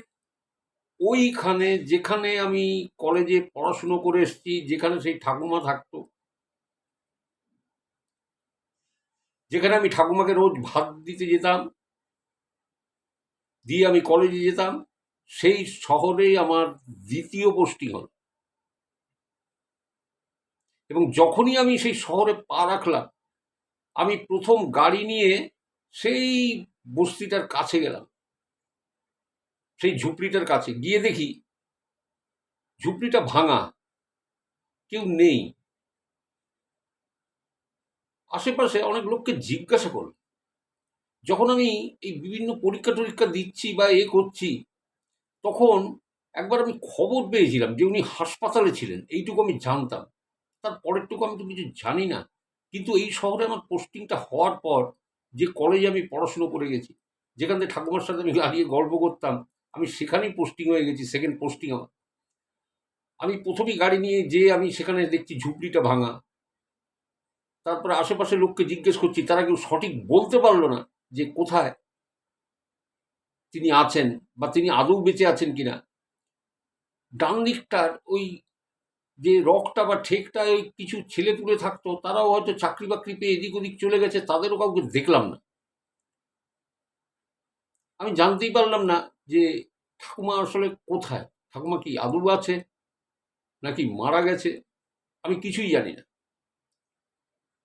ওইখানে যেখানে আমি কলেজে পড়াশুনো করে এসেছি, যেখানে সেই ঠাকুমা থাকতো, যেখানে আমি ঠাকুমাকে রোজ ভাত দিতে যেতাম, দিয়ে আমি কলেজে যেতাম, সেই শহরেই আমার দ্বিতীয় পোস্টিং হল। এবং যখনই আমি সেই শহরে পা রাখলাম, আমি প্রথম গাড়ি নিয়ে সেই বস্তিটার কাছে গেলাম, সেই ঝুপড়িটার কাছে গিয়ে দেখি ঝুপড়িটা ভাঙা, কেউ নেই। আশেপাশে অনেক লোককে জিজ্ঞাসা করল। যখন আমি এই বিভিন্ন পরীক্ষা টরীক্ষা দিচ্ছি বা করছি, তখন একবার আমি খবর পেয়েছিলাম যে উনি হাসপাতালে ছিলেন, এইটুকু আমি জানতাম। তার পরেরটুকু আমি তো কিছু জানি না। কিন্তু এই শহরে আমার পোস্টিংটা হওয়ার পর যে কলেজে আমি পড়াশুনো করে গেছি, যেখান থেকে ঠাকুমার সাথে আমি দাঁড়িয়ে গল্প করতাম, আমি সেখানেই পোস্টিং হয়ে গেছি, সেকেন্ড পোস্টিং আমার। আমি প্রথমেই গাড়ি নিয়ে যেয়ে আমি সেখানে দেখছি ঝুপড়িটা ভাঙা। তারপরে আশেপাশের লোককে জিজ্ঞেস করছি, তারা কেউ সঠিক বলতে পারলো না যে কোথায় তিনি আছেন বা তিনি আদৌ বেঁচে আছেন কিনা। ডান দিকটার ওই যে রকটা বা ঠেকটা ওই কিছু ছেলেপুলে থাকতো, তারাও হয়তো চাকরি বাকরি পেয়ে এদিক ওদিক চলে গেছে, তাদেরও কাউকে দেখলাম না। আমি জানতেই পারলাম না যে ঠাকুমা আসলে কোথায়, ঠাকুমা কি আদৌ আছে নাকি মারা গেছে, আমি কিছুই জানি না।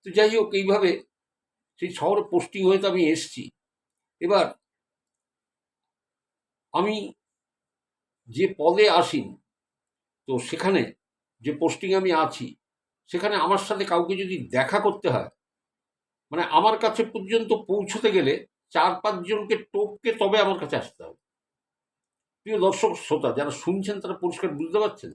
তো যাই হোক, এইভাবে সেই শহরে পোস্টিং হয়ে তো আমি এসছি। এবার আমি যে পদে আসি, তো সেখানে যে পোস্টিং আমি আছি, সেখানে আমার সাথে কাউকে যদি দেখা করতে হয়, মানে আমার কাছে পর্যন্ত পৌঁছতে গেলে 4-5 জনকে টপকে তবে আমার কাছে আসতে হবে। প্রিয় দর্শক শ্রোতা যারা শুনছেন, তারা পরিষ্কার বুঝতে পারছেন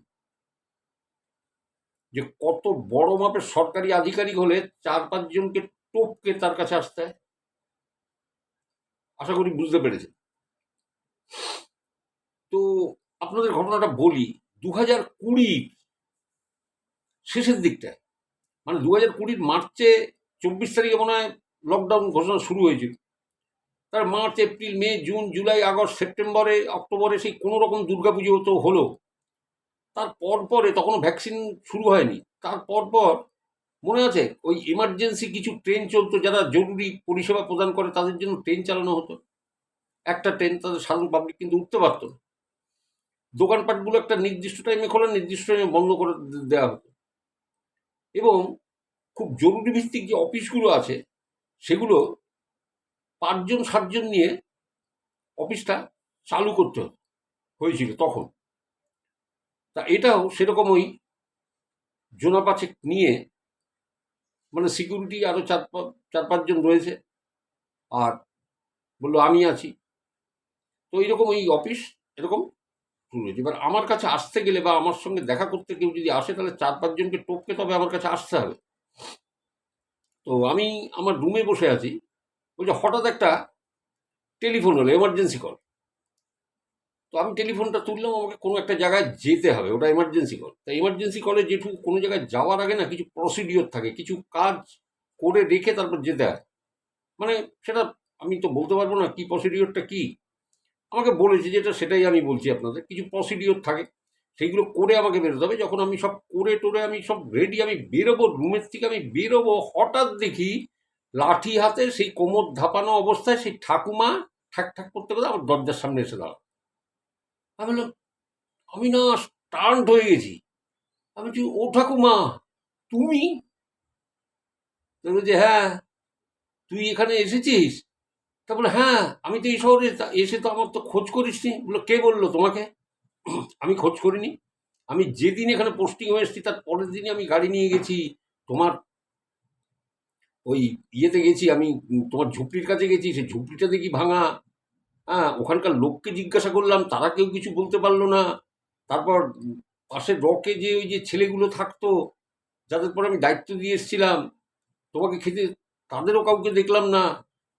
যে কত বড় মাপের সরকারি আধিকারিক হলে 4-5 জনকে টপকে তার কাছে আসতে হয়। আশা করি বুঝতে পেরেছেন। তো আপনাদের ঘটনাটা বলি, 2020 শেষের দিকটায়, মানে 2020 মার্চে 24 তারিখে মনে হয় লকডাউন ঘোষণা শুরু হয়েছিল। তার মার্চ, এপ্রিল, মে, জুন, জুলাই, আগস্ট, সেপ্টেম্বরে, অক্টোবরে সেই কোনো রকম দুর্গাপুজো তো হলো। তার পরে তখনও ভ্যাকসিন শুরু হয়নি। তার পর মনে আছে ওই এমার্জেন্সি কিছু ট্রেন চলতো, যারা জরুরি পরিষেবা প্রদান করে তাদের জন্য ট্রেন চালানো হতো। একটা ট্রেন, তাদের সাধারণ পাবলিক কিন্তু উঠতে পারত না। দোকানপাটগুলো একটা নির্দিষ্ট টাইমে খোলা, নির্দিষ্ট টাইমে বন্ধ করে দেওয়া হতো। এবং খুব জরুরি ভিত্তিক যে অফিসগুলো আছে, সেগুলো 5-7 জন নিয়ে অফিসটা চালু করতে হয়েছিল তখন। তা এটাও সেরকম ওই জোনা 5 নিয়ে, মানে সিকিউরিটি আরও 4-5 জন রয়েছে, আর বললো আমি আছি। তো এইরকম ওই অফিস এরকম শুরু হয়েছে। এবার আমার কাছে আসতে গেলে বা আমার সঙ্গে দেখা করতে কেউ যদি আসে, তাহলে 4-5 জনকে টপকে তবে আমার কাছে আসতে হবে। তো আমি আমার রুমে বসে আছি, ওই যে হঠাৎ একটা টেলিফোন হলো, এমার্জেন্সি কল। তো আমি টেলিফোনটা তুললাম, আমাকে কোনো একটা জায়গায় যেতে হবে, ওটা এমার্জেন্সি কল। তা এমার্জেন্সি কলে যেটুকু কোনো জায়গায় যাওয়ার আগে না কিছু প্রসিডিওর থাকে, কিছু কাজ করে রেখে তারপর যেতে হয়। মানে সেটা আমি তো বলতে পারবো না কি প্রসিডিওরটা কি, আমাকে বলেছে যেটা সেটাই আমি বলছি আপনাদের। কিছু প্রসিডিওর থাকে, সেইগুলো করে আমাকে বেরোতে হবে। যখন আমি সব করে টোরে আমি সব রেডি, আমি বেরোবো, রুমের থেকে আমি বেরোবো, হঠাৎ দেখি লাঠি হাতে সেই কোমর ধাপানো অবস্থায় সেই ঠাকুমা ঠাক ঠাক করতে করতে আমার দরজার সামনে এসে দাঁড়ালো। আমি বললাম, আমি না স্টান্ট হয়ে গেছি। আমি বলছি, ও ঠাকুমা তুমি? তো বলছে, হ্যাঁ তুই এখানে এসেছিস? তা বলে, হ্যাঁ আমি তো এই শহরে এসে তো আমার তো খোঁজ করিসনি। বললো, কে বললো তোমাকে? আমি খোঁজ করিনি। আমি যেদিন এখানে পোস্টিং হয়ে এসেছি তার পরের দিনই আমি গাড়ি নিয়ে গেছি তোমার ওই ইয়েতে গেছি, আমি তোমার ঝুপড়ির কাছে গেছি, সেই ঝুপড়িটা দেখি ভাঙা। হ্যাঁ, ওখানকার লোককে জিজ্ঞাসা করলাম, তারা কেউ কিছু বলতে পারলো না। তারপর পাশের রকে যে ওই যে ছেলেগুলো থাকতো, যাদের পরে আমি দায়িত্ব দিয়ে এসেছিলাম তোমাকে খেতে, তাদেরও কাউকে দেখলাম না,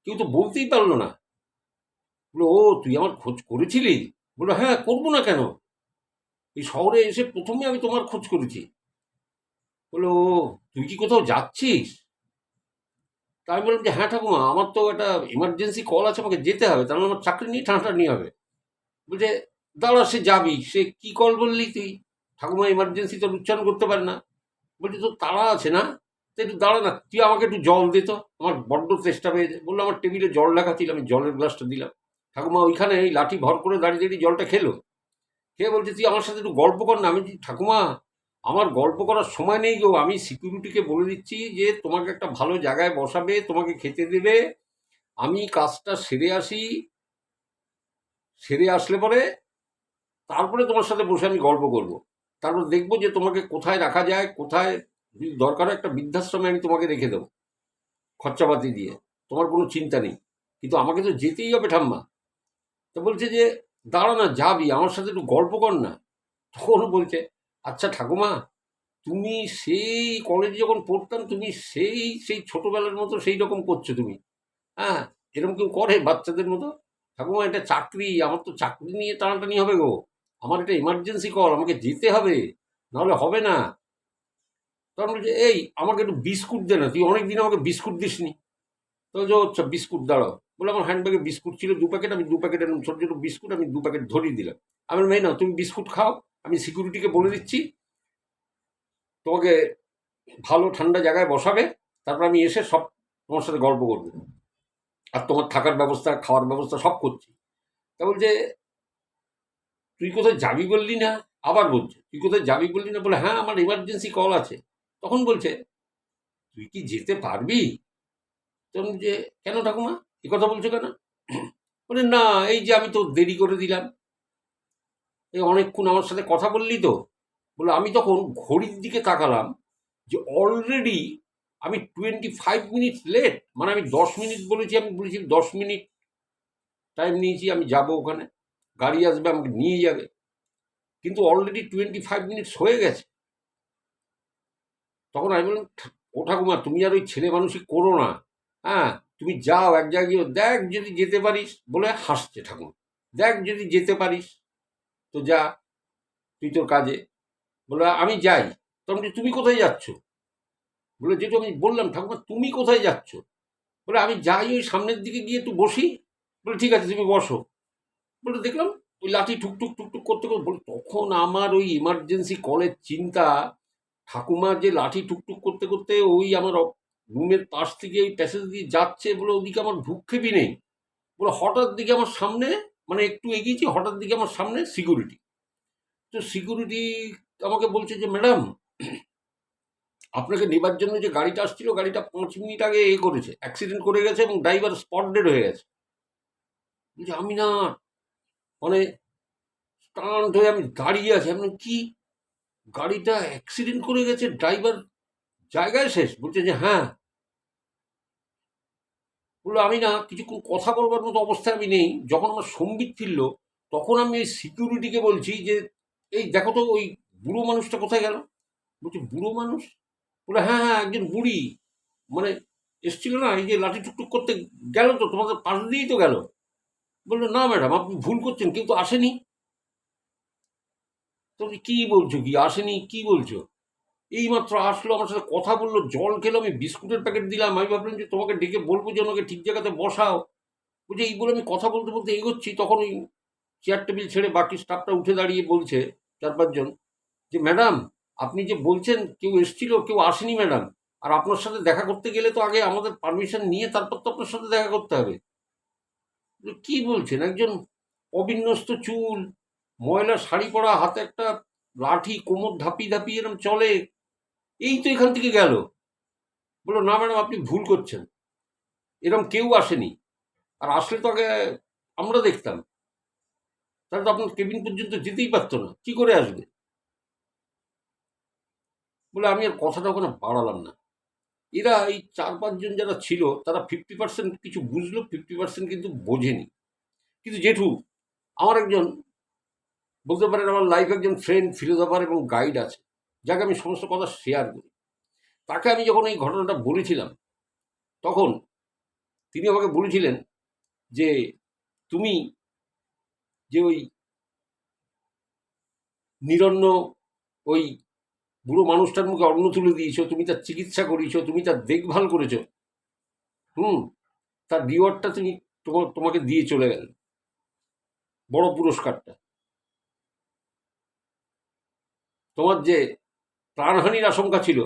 কেউ তো বলতেই পারলো না। বললো, ও তুই আমার খোঁজ করেছিলি? বললো, হ্যাঁ করবো না কেন, এই শহরে এসে প্রথমে আমি তোমার খোঁজ করেছি। বললো, ও তুই কি কোথাও যাচ্ছিস? তা আমি বললাম যে, হ্যাঁ ঠাকুমা আমার তো একটা এমার্জেন্সি কল আছে, আমাকে যেতে হবে, তাহলে আমার চাকরি নিয়ে টানাটানি হবে। বলছে, দাঁড়া সে যাবি, সে কি কল বললি তুই? ঠাকুমা এমার্জেন্সি তো উচ্চারণ করতে পারে না। বলছি, তোর তাড়া আছে না, তো একটু দাঁড়া না, তুই আমাকে একটু জল দে তো, আমার বড্ড চেষ্টা পেয়েছে। বললো, আমার টেবিলে জল রাখা ছিল, আমি জলের গ্লাসটা দিলাম। ঠাকুমা ওইখানে এই লাঠি ভর করে দাঁড়িয়ে দাঁড়িয়ে জলটা খেলো। খেয়ে বলছে, তুই আমার সাথে একটু গল্প কর না। আমি বলছি, ঠাকুমা আমার গল্প করার সময় নেই গো, আমি সিকিউরিটিকে বলে দিচ্ছি যে তোমাকে একটা ভালো জায়গায় বসাবে, তোমাকে খেতে দেবে, আমি কাজটা সেরে আসি, সেরে আসলে পরে তারপরে তোমার সাথে বসে আমি গল্প করব। তারপর দেখবো যে তোমাকে কোথায় রাখা যায়, কোথায় যদি দরকার হয় একটা বৃদ্ধাশ্রমে আমি তোমাকে রেখে দেবো খরচাপাতি দিয়ে, তোমার কোনো চিন্তা নেই, কিন্তু আমাকে তো যেতেই হবে ঠাম্মা। তো বলছে যে, দাঁড়া না যাবি, আমার সাথে একটু গল্প কর না। তখন বলছে, আচ্ছা ঠাকুমা তুমি সেই কলেজে যখন পড়তাম তুমি সেই ছোটবেলার মতো সেই রকম করছো তুমি। হ্যাঁ, এরকম কেউ করে বাচ্চাদের মতো? ঠাকুমা এটা চাকরি, আমার তো চাকরি নিয়ে টানাটানি হবে গো, আমার এটা এমার্জেন্সি কল, আমাকে যেতে হবে, নাহলে হবে না। তখন বলছে এই আমাকে একটু বিস্কুট দে না, তুই অনেকদিন আমাকে বিস্কুট দিসনি। তো যে আচ্ছা বিস্কুট দাঁড়াও, বলে আমার হ্যান্ডব্যাগে বিস্কুট ছিল 2 প্যাকেট, আমি 2 প্যাকেট এরকম ছোটো ছোটো বিস্কুট আমি 2 প্যাকেট ধরিয়ে দিলাম। আমি বললাম, এই না তুমি বিস্কুট খাও, আমি সিকিউরিটিকে বলে দিচ্ছি তোমাকে ভালো ঠান্ডা জায়গায় বসাবে, তারপর আমি এসে সব তোমার সাথে গল্প করবো, আর তোমার থাকার ব্যবস্থা খাওয়ার ব্যবস্থা সব করছি। তা বলছে তুই কোথায় যাবি বললি না? আবার বলছে তুই কোথায় যাবি বললি না? বলে হ্যাঁ আমার এমার্জেন্সি কল আছে। তখন বলছে তুই কি যেতে পারবি? তখন যে কেন ঠাকুমা এ কথা বলছো কেন? বলে না এই যে আমি তো দেরি করে দিলাম, এই অনেকক্ষণ আমার সাথে কথা বললি তো। বলে আমি তখন ঘড়ির দিকে তাকালাম যে অলরেডি আমি 25 মিনিট লেট, মানে আমি 10 মিনিট বলেছি, আমি বলেছি 10 মিনিট টাইম নিয়েছি, আমি যাব ওখানে, গাড়ি আসবে আমাকে নিয়ে যাবে, কিন্তু অলরেডি 25 মিনিটস হয়ে গেছে। তখন আমি বললাম ও ঠাকুমা তুমি আর ওই ছেলে মানুষই করো না, হ্যাঁ তুমি যাও এক জায়গায় গিয়ে দেখ যদি যেতে পারিস। বলে হাসছে ঠাকুমা, দেখ যদি যেতে পারিস তো যা, তুই তোর কাজে। বলে আমি যাই। তখন বলছি, তুমি কোথায় যাচ্ছ? বলে যেটা আমি বললাম ঠাকুমা তুমি কোথায় যাচ্ছ? বলে আমি যাই ওই সামনের দিকে গিয়ে একটু বসি। বলে ঠিক আছে তুমি বসো। বলে দেখলাম ওই লাঠি ঠুকঠুক টুকটুক করতে করতে, বলে তখন আমার ওই ইমার্জেন্সি কলের চিন্তা, ঠাকুমা যে লাঠি টুকটুক করতে করতে ওই আমার রুমের পাশ থেকে ওই প্যাসেজ দিয়ে যাচ্ছে, বলে ওদিকে আমার ভ্রুক্ষেপই নেই। বলে হঠাৎ দিকে আমার সামনে, মানে একটু এগিয়েছি, হঠাৎ দিকে আমার সামনে সিকিউরিটি। তো সিকিউরিটি আমাকে বলছে যে ম্যাডাম আপনাকে নেবার জন্য যে গাড়িটা আসছিল, গাড়িটা 5 মিনিট আগে করেছে, অ্যাক্সিডেন্ট করে গেছে এবং ড্রাইভার স্পট ডেড হয়ে গেছে। বলছি আমি না, মানে স্টান্ট হয়ে আমি দাঁড়িয়ে আছি, আমি বললাম, কি গাড়িটা অ্যাক্সিডেন্ট করে গেছে, ড্রাইভার জায়গায় শেষ? বলছে যে হ্যাঁ। বললো আমি না কিছুক্ষণ কথা বলবার মতো অবস্থায় আমি নেই, যখন আমার সম্বিত ফিরল তখন আমি ওই সিকিউরিটিকে বলছি যে এই দেখো তো ওই বুড়ো মানুষটা কোথায় গেল। বলছি বুড়ো মানুষ? বলে হ্যাঁ হ্যাঁ একজন বুড়ি, মানে এসছিল না এই যে লাঠি টুকটুক করতে, গেল তো তোমাদের পাশ দিয়েই তো গেল। বললো না ম্যাডাম আপনি ভুল করছেন, কেউ তো আসেনি। তো কি বলছো, কি আসেনি কি বলছো? এইমাত্র আসলো, আমার সাথে কথা বললো, জল খেলো, আমি বিস্কুটের প্যাকেট দিলাম, আমি ভাবলাম যে তোমাকে ডেকে বলবো যে ওনাকে ঠিক জায়গাতে বসাও। বুঝে এই বলে আমি কথা বলতে বলতে এগোচ্ছি, তখন ওই চেয়ার টেবিল ছেড়ে বাকি স্টাফটা উঠে দাঁড়িয়ে বলছে 4-5 জন যে ম্যাডাম আপনি যে বলছেন কেউ এসছিল, কেউ আসেনি ম্যাডাম, আর আপনার সাথে দেখা করতে গেলে তো আগে আমাদের পারমিশন নিয়ে তারপর তো আপনার সাথে দেখা করতে হবে। কি বলছেন? একজন অবিন্যস্ত চুল, ময়লা শাড়ি পরা, হাতে একটা লাঠি, কোমর ধাপিয়ে ধাপিয়ে এরম চলে, এই তো এখান থেকে গেল। বললো না ম্যাডাম আপনি ভুল করছেন, এরকম কেউ আসেনি, আর আসলে তো আগে আমরা দেখতাম, তাহলে তো আপনার কেবিন পর্যন্ত যেতেই পারতো না, কি করে আসবে? বলে আমি আর কথাটা ওখানে বাড়ালাম না। এরা এই 4-5 জন যারা ছিল তারা 50% কিছু বুঝলো, 50% কিন্তু বোঝেনি। কিন্তু জেঠু আমার একজন, বলতে পারেন আমার লাইফ একজন ফ্রেন্ড, ফিলোসফার এবং গাইড আছে, যাকে আমি সমস্ত কথা শেয়ার করি। তাকে আমি যখন এই ঘটনাটা বলেছিলাম তখন তিনি আমাকে বলেছিলেন যে তুমি যে ওই নিরন্ন ওই বুড়ো মানুষটার মুখে অন্ন তুলে দিয়েছো, তুমি তার চিকিৎসা করিয়েছো, তুমি তার দেখভাল করেছো, হুম, তার রিওয়ার্ডটা তুমি তোমাকে দিয়ে চলে গেলেন, বড় পুরস্কারটা। তোমার যে প্রাণহানির আশঙ্কা ছিল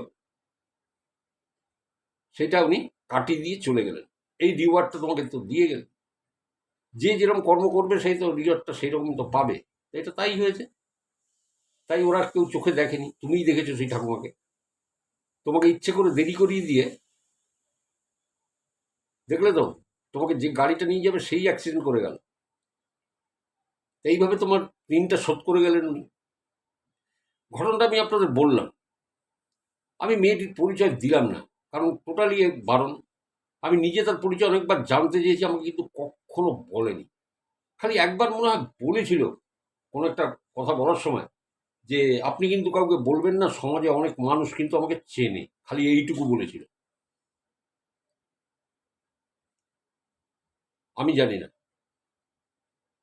সেটা উনি কাটিয়ে দিয়ে চলে গেলেন, এই রিওয়ার্ডটা তোমাকে তো দিয়ে গেলেন। যে যেরকম কর্ম করবে সেই তো রিওয়ার্ডটা সেই রকম তো পাবে। এটা তাই হয়েছে। তাই ওরা কেউ চোখে দেখেনি, তুমিই দেখেছো সেই ঠাকুমাকে, তোমাকে ইচ্ছে করে দেরি করিয়ে দিয়ে, দেখলে তো তোমাকে যে গাড়িটা নিয়ে যাবে সেই অ্যাক্সিডেন্ট করে গেল। এইভাবে তোমার ঋণটা শোধ করে গেলেন উনি। ঘটনাটা আমি আপনাদের বললাম, আমি মেয়েটির পরিচয় দিলাম না, কারণ টোটালি বারণ। আমি নিজে তার পরিচয় অনেকবার জানতে চেয়েছি, আমাকে কিন্তু কখনো বলেনি। খালি একবার মনে হয় বলেছিল কোনো একটা কথা বলার সময় যে আপনি কিন্তু কাউকে বলবেন না, সমাজে অনেক মানুষ কিন্তু আমাকে চেনে, খালি এইটুকু বলেছিল। আমি জানি না,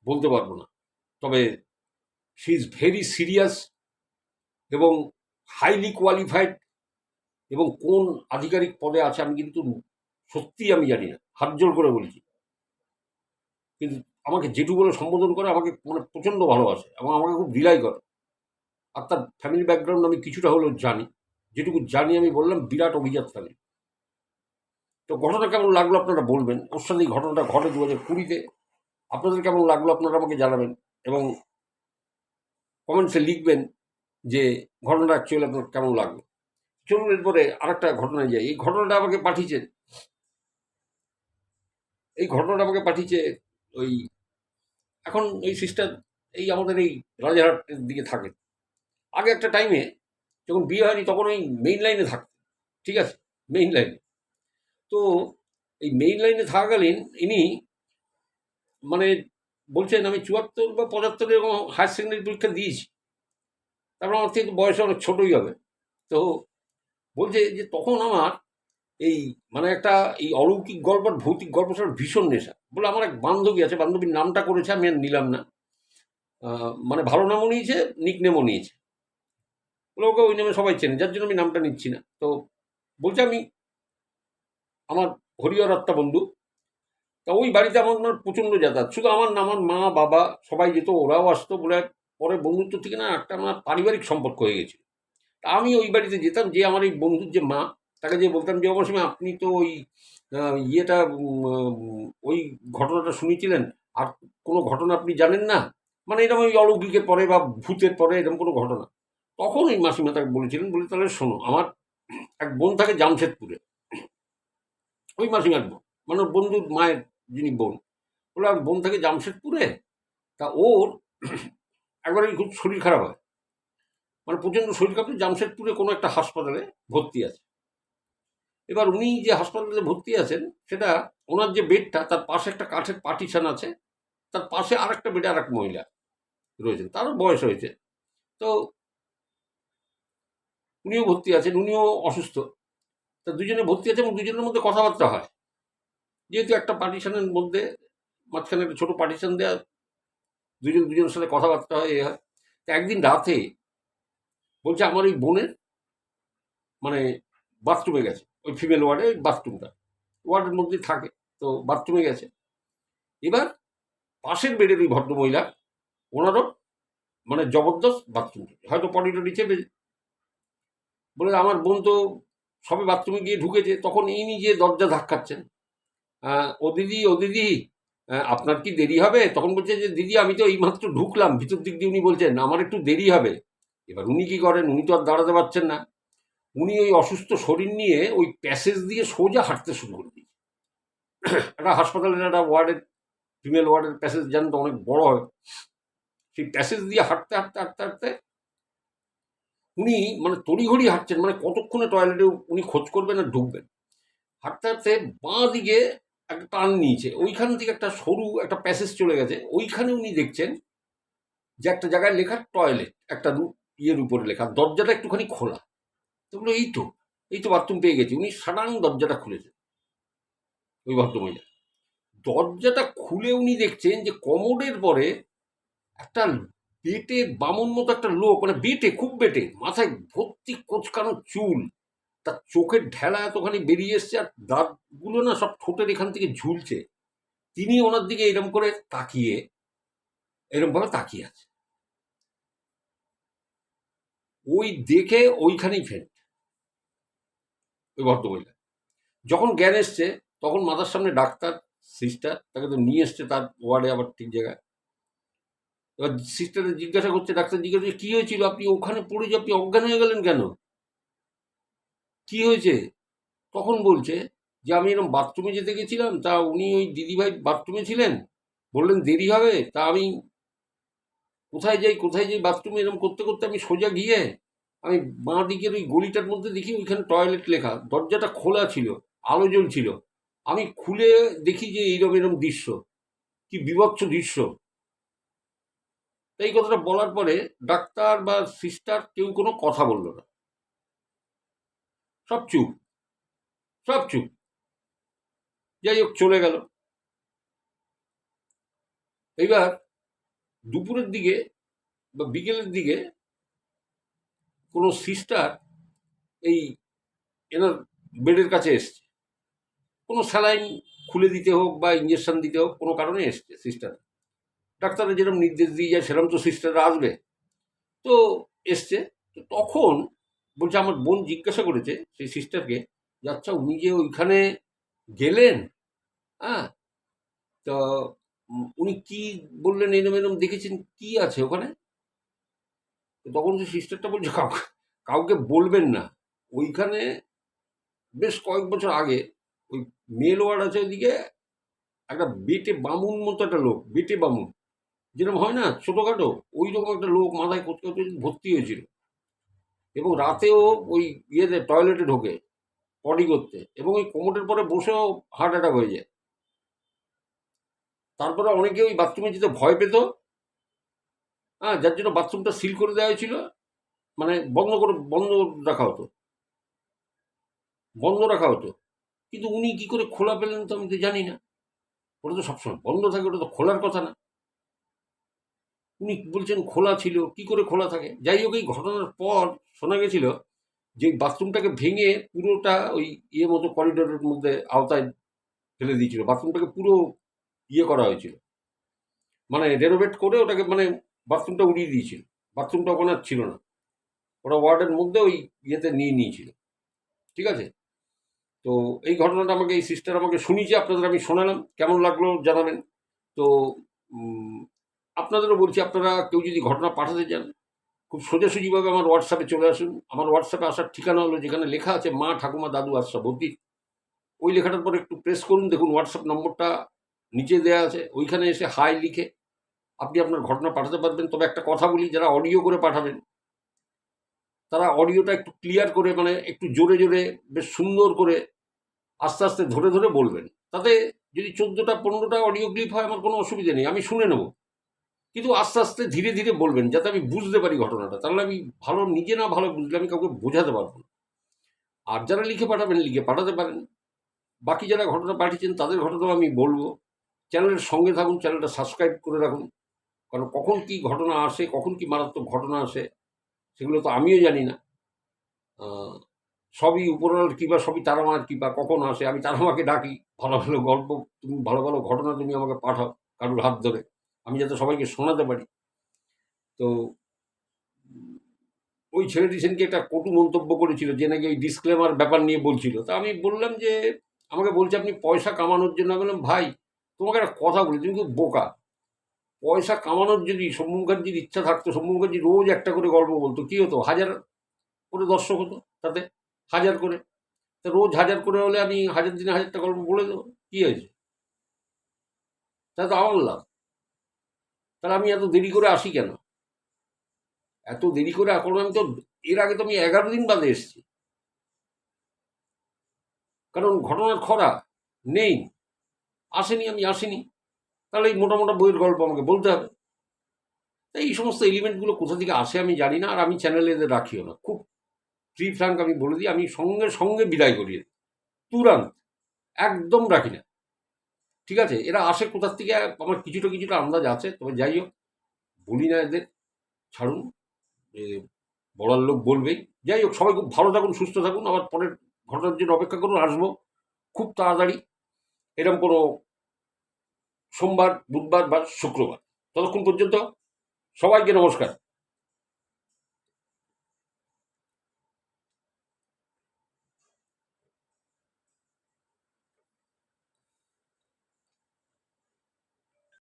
বলতে পারবো না, তবে শি ইজ ভেরি সিরিয়াস এবং হাইলি কোয়ালিফাইড, এবং কোন আধিকারিক পদে আছে আমি কিন্তু সত্যিই আমি জানি না, হাত জোর করে বলছি। কিন্তু আমাকে জেঠু বলে সম্বোধন করে, আমাকে মানে প্রচণ্ড ভালোবাসে এবং আমাকে খুব রিলাই করে। আর তার ফ্যামিলি ব্যাকগ্রাউন্ড আমি কিছুটা হলেও জানি, যেটুকু জানি আমি বললাম, বিরাট অভিজাত ফ্যামিলি। তো ঘটনা কেমন লাগলো আপনারা বলবেন, ওর সাথে এই ঘটনাটা ঘটে 2020-তে। আপনাদের কেমন লাগলো আপনারা আমাকে জানাবেন, এবং কমেন্টসে লিখবেন যে ঘটনাটা অ্যাকচুয়ালি আপনার কেমন লাগলো। চলুন এরপরে আরেকটা ঘটনায় যাই। এই ঘটনাটা আমাকে পাঠিয়েছে ওই, এখন এই সিস্টার এই আমাদের এই রাজারহাটের দিকে থাকে। আগে একটা টাইমে যখন বিয়ে হয়নি তখন ওই মেইন লাইনে থাকতো, ঠিক আছে, মেইন লাইনে। তো এই মেইন লাইনে থাকাকালীন ইনি মানে বলছেন আমি 74 বা 75 এরকম হায়ার সেকেন্ডারি পরীক্ষা দিয়েছি, তারপর আমার থেকে বয়সে অনেক ছোটোই হবে। তো বলছে যে তখন আমার এই মানে একটা এই অলৌকিক গল্প আর ভৌতিক গল্প ছাড়া ভীষণ নেশা। বলে আমার এক বান্ধবী আছে, বান্ধবীর নামটা করেছে, আমি আর নিলাম না, মানে ভালো নামও নিয়েছে, নিক নেমও নিয়েছে, বলে ওকে ওই নামে সবাই চেনে, যার জন্য আমি নামটা নিচ্ছি না। তো বলছে আমি আমার হরিহর আত্মা বন্ধু, তা ওই বাড়িতে আমার প্রচণ্ড যাতায়াত, শুধু আমার না, আমার মা বাবা সবাই যেত, ওরাও আসতো। বলে পরে বন্ধুত্ব থেকে না একটা আমার পারিবারিক সম্পর্ক হয়ে গেছে। তা আমি ওই বাড়িতে যেতাম, যে আমার এই বন্ধুর যে মা, তাকে যে বলতাম যে অবশ্য আপনি তো ওই ইয়েটা ওই ঘটনাটা শুনেছিলেন, আর কোনো ঘটনা আপনি জানেন না, মানে এরকম ওই অলৌকিকের পরে বা ভূতের পরে এরকম কোনো ঘটনা। তখন ওই মাসিমা তাকে বলেছিলেন, বলে তাহলে শোনো, আমার এক বোন থাকে জামশেদপুরে, ওই মাসিমার বোন, মানে ওর বন্ধুর মায়ের যিনি বোন, বলে আমার বোন থাকে জামশেদপুরে, তা ওর একবারে খুব শরীর খারাপ হয়, মানে প্রচণ্ড শরীর খারাপ, জামশেদপুরে কোনো একটা হাসপাতালে ভর্তি আছে। এবার উনি যে হাসপাতালে ভর্তি আছেন, সেটা ওনার যে বেডটা তার পাশে একটা কাঠের পার্টিশন আছে, তার পাশে আর একটা বেডে আর এক মহিলা রয়েছেন, তারও বয়স হয়েছে। তো উনিও ভর্তি আছেন, উনিও অসুস্থ। তা দুজনে ভর্তি আছে এবং দুজনের মধ্যে কথাবার্তা হয়, যেহেতু একটা পার্টিশনের মধ্যে মাঝখানে একটা ছোটো পার্টিশন দেওয়া, দুজনের সাথে কথাবার্তা হয়, এ হয়। তা একদিন রাতে বলছে আমার ওই বোনের মানে বাথরুমে গেছে, ওই ফিমেল ওয়ার্ডে বাথরুমটা ওয়ার্ডের মধ্যে থাকে, তো বাথরুমে গেছে। এবার পাশের বেডের ওই ভদ্রমহিলা, ওনারও মানে জবরদস্ত বাথরুম, হয়তো পটি টটি চেপে, বলে আমার বোন তো সবে বাথরুমে গিয়ে ঢুকেছে, তখন ইনি যে দরজা ধাক্কাচ্ছেন, ও দিদি ও দিদি, আপনার কি দেরি হবে? তখন বলছে যে দিদি আমি তো এইমাত্র ঢুকলাম, ভিতর দিক দিয়ে উনি বলছেন আমার একটু দেরি হবে। এবার উনি কি করেন, উনি তো আর দাঁড়াতে পারছেন না, উনি ওই অসুস্থ শরীর নিয়ে ওই প্যাসেজ দিয়ে সোজা হাঁটতে শুরু করে দিয়েছে। একটা হাসপাতালের একটা ওয়ার্ডের, ফিমেল ওয়ার্ডের প্যাসেজ জানেন তো অনেক বড় হয়, সেই প্যাসেজ দিয়ে হাঁটতে হাঁটতে হাঁটতে হাঁটতে উনি মানে তড়িঘড়ি হাঁটছেন, মানে কতক্ষণে টয়লেটে উনি খোঁজ করবেন আর ঢুকবেন। হাঁটতে হাঁটতে বাঁ দিকে একটা টার্ন নিয়েছে, ওইখান থেকে একটা সরু একটা প্যাসেজ চলে গেছে, ওইখানে উনি দেখছেন যে একটা জায়গায় লেখা টয়লেট, একটা ইয়ের উপরে লেখা, দরজাটা একটুখানি খোলা। তো বললো এই তো বাথরুম পেয়ে গেছি। উনি সাডান দরজাটা খুলেছেন, ওই ভদ্রমহিলা দরজাটা খুলে উনি দেখছেন যে কমোডের পরে একটা বেটে বামন মতো একটা লোক, মানে বেটে, খুব বেটে, মাথায় ভর্তি কোচকানো চুল, তার চোখের ঢেলা এতখানি বেরিয়ে এসছে, আর দাঁতগুলো না সব ঠোঁটের এখান থেকে ঝুলছে। তিনি ওনার দিকে এরম করে তাকিয়ে, এরম ভাবে তাকিয়ে আছে। ওই দেখে ওইখানেই ফেন্ট ওই ভদ্রমহিলা। যখন জ্ঞান এসছে তখন মাথার সামনে ডাক্তার, সিস্টার, তাকে তো নিয়ে এসছে তার ওয়ার্ডে আবার ঠিক জায়গায়। এবার সিস্টারে জিজ্ঞাসা করছে, ডাক্তার জিজ্ঞাসা করছে কী হয়েছিল, আপনি ওখানে পড়ে যে আপনি অজ্ঞান হয়ে গেলেন কেন, কি হয়েছে? তখন বলছে যে আমি এরকম বাথরুমে যেতে গেছিলাম, তা উনি ওই দিদিভাই বাথরুমে ছিলেন, বললেন দেরি হবে, তা আমি কোথায় যাই বাথরুমে এরকম করতে করতে আমি সোজা গিয়ে আমি বাঁ দিকের ওই গলিটার মধ্যে দেখি ওইখানে টয়লেট লেখা, দরজাটা খোলা ছিল, আলো জ্বলছিল, আমি খুলে দেখি যে এইরকম এরকম দৃশ্য, কি বিভৎস দৃশ্য। তো এই কথাটা বলার পরে ডাক্তার বা সিস্টার কেউ কোনো কথা বললো না, সব চুপ, সব চুপ। যাই হোক, চলে গেল। এইবার দুপুরের দিকে বা বিকেলের দিকে কোনো সিস্টার এই এনার বেডের কাছে এসছে, কোনো স্যালাইন খুলে দিতে হোক বা ইঞ্জেকশন দিতে হোক, কোনো কারণে এসছে সিস্টার। ডাক্তাররা যেরকম নির্দেশ দিয়ে যায় সেরকম তো সিস্টাররা আসবে। তো এসছে। তো তখন বলছে, আমার বোন জিজ্ঞাসা করেছে সেই সিস্টারকে যে আচ্ছা উনি যে ওইখানে গেলেন, হ্যাঁ, তো উনি কি বললেন, এরম এরম দেখেছেন, কি আছে ওখানে? তো তখন সেই সিস্টারটা বলছে কাউকে কাউকে বলবেন না। ওইখানে বেশ কয়েক বছর আগে ওই মেল ওয়ার্ড আছে ওইদিকে, একটা বেটে বামুন মতো একটা লোক, বেটে বামুন যেরকম হয় না ছোটোখাটো, ওই রকম একটা লোক মাথায় কোথাও কোথাও ভর্তি হয়েছিল, এবং রাতেও ওই ইয়েতে টয়লেটে ঢোকে পটি করতে, এবং ওই কোমরের পরে বসেও হার্ট অ্যাটাক হয়ে যায়। তারপরে অনেকে ওই বাথরুমে যেতে ভয় পেত, হ্যাঁ, যার জন্য বাথরুমটা সিল করে দেওয়া হয়েছিল, মানে বন্ধ রাখা হতো, বন্ধ রাখা হতো। কিন্তু উনি কি করে খোলা পেলেন তো আমি তো জানি না। ওটা তো সবসময় বন্ধ থাকে, ওটা তো খোলার কথা না। উনি বলছেন খোলা ছিল, কি করে খোলা থাকে? যাই হোক, এই ঘটনার পর শোনা গেছিল যে বাথরুমটাকে ভেঙে পুরোটা ওই মতো করিডোরের মধ্যে আওতায় ফেলে দিয়েছিল, বাথরুমটাকে পুরো করা হয়েছিল, মানে রেনোভেট করে ওটাকে, মানে বাথরুমটা উড়িয়ে দিয়েছিল, বাথরুমটা ওখানে আর ছিল না, ওরা ওয়ার্ডের মধ্যে ওই নিয়ে নিয়েছিল। ঠিক আছে? তো এই ঘটনাটা আমাকে এই সিস্টার আমাকে শুনিয়েছে, আপনাদের আমি শোনালাম, কেমন লাগলো জানাবেন। তো আপনাদেরও বলছি, আপনারা কেউ যদি ঘটনা পাঠাতে চান, খুব সোজাসুজিভাবে আমার হোয়াটসঅ্যাপে চলে আসুন। আমার হোয়াটসঅ্যাপে আসার ঠিকানা হলো, যেখানে লেখা আছে মা ঠাকুমা দাদু আশা ভর্তি, ওই লেখাটার পর একটু প্রেস করুন, দেখুন হোয়াটসঅ্যাপ নম্বরটা নিচে দেওয়া আছে, ওইখানে এসে হাই লিখে আপনি আপনার ঘটনা পাঠাতে পারবেন। তবে একটা কথা বলি, যারা অডিও করে পাঠাবেন তারা অডিওটা একটু ক্লিয়ার করে, মানে একটু জোরে জোরে, বেশ সুন্দর করে, আস্তে আস্তে ধরে ধরে বলবেন। তাতে যদি 14টা 15টা অডিও ক্লিপ হয় আমার কোনো অসুবিধা নেই, আমি শুনে নেব, কিন্তু আস্তে আস্তে ধীরে ধীরে বলবেন, যাতে আমি বুঝতে পারি ঘটনাটা। তাহলে আমি নিজে না ভালো বুঝলে আমি কাউকে বোঝাতে পারবো না। আর যারা লিখে পাঠাবেন, লিখে পাঠাতে পারেন। বাকি যারা ঘটনা পাঠিয়েছেন তাদের ঘটনাও আমি বলবো। চ্যানেলের সঙ্গে থাকুন, চ্যানেলটা সাবস্ক্রাইব করে রাখুন, কারণ কখন কি ঘটনা আসে, কখন কি মারাত্মক ঘটনা আসে, সেগুলো তো আমিও জানি না। সবই উপরওয়ালার কৃপা, সবই তারা মার কৃপা। কখন আসে, আমি তারা মাকে ডাকি, ভালো ভালো গল্প, তুমি ভালো ভালো ঘটনা তুমি আমাকে পাঠাও কারুর হাত ধরে, আমি যাতে সবাইকে শোনাতে পারি। তো ওই ছেলেটি সেদিনকে একটা কটু মন্তব্য করেছিল, যে নাকি ওই ডিসক্লেমার ব্যাপার নিয়ে বলছিল। তা আমি বললাম যে, আমাকে বলছে আপনি পয়সা কামানোর জন্য। আমি বললাম ভাই, তোমাকে একটা কথা বলি, তুমি খুব বোকা। পয়সা কামানোর যদি শম্ভু মুখার্জির ইচ্ছা থাকতো, শম্ভু মুখার্জি রোজ একটা করে গল্প বলতো, কি হতো, 1000 করে দর্শক হতো তাতে, 1000 করে। তা রোজ 1000 করে হলে আমি 1000 দিনে 1000টা গল্প বলে দেবো, কি হয়েছে? তাহলে তো আমার লাভ। তাহলে আমি এত দেরি করে আসি কেন? এত দেরি করে এখন আমি তো, এর আগে তো আমি 11 দিন বাদে এসেছি, কারণ ঘটনার খরা নেই, আসেনি, আমি আসিনি। তাহলে এই মোটা মোটা বইয়ের গল্প আমাকে বলতে হবে। তাই এই সমস্ত এলিমেন্টগুলো কোথা থেকে আসে আমি জানি না, আর আমি চ্যানেলে এদের রাখিও না। খুব ফ্রি ফ্র্যাঙ্ক আমি বলে দিই, আমি সঙ্গে সঙ্গে বিদায় করিয়ে দিই, তুরান্ত, একদম রাখি না। ঠিক আছে? এরা আসে কোথার থেকে আমার কিছুটা কিছুটা আন্দাজ আছে, তবে যাই হোক, বলি না এদের, ছাড়ুন, এ বলার লোক বলবেই। যাই হোক, সবাই খুব ভালো থাকুন, সুস্থ থাকুন, আবার পরের ঘটনার জন্য অপেক্ষা করুন, আসবো খুব তাড়াতাড়ি, এরকম কোনো সোমবার, বুধবার বা শুক্রবার। ততক্ষণ পর্যন্ত সবাইকে নমস্কার।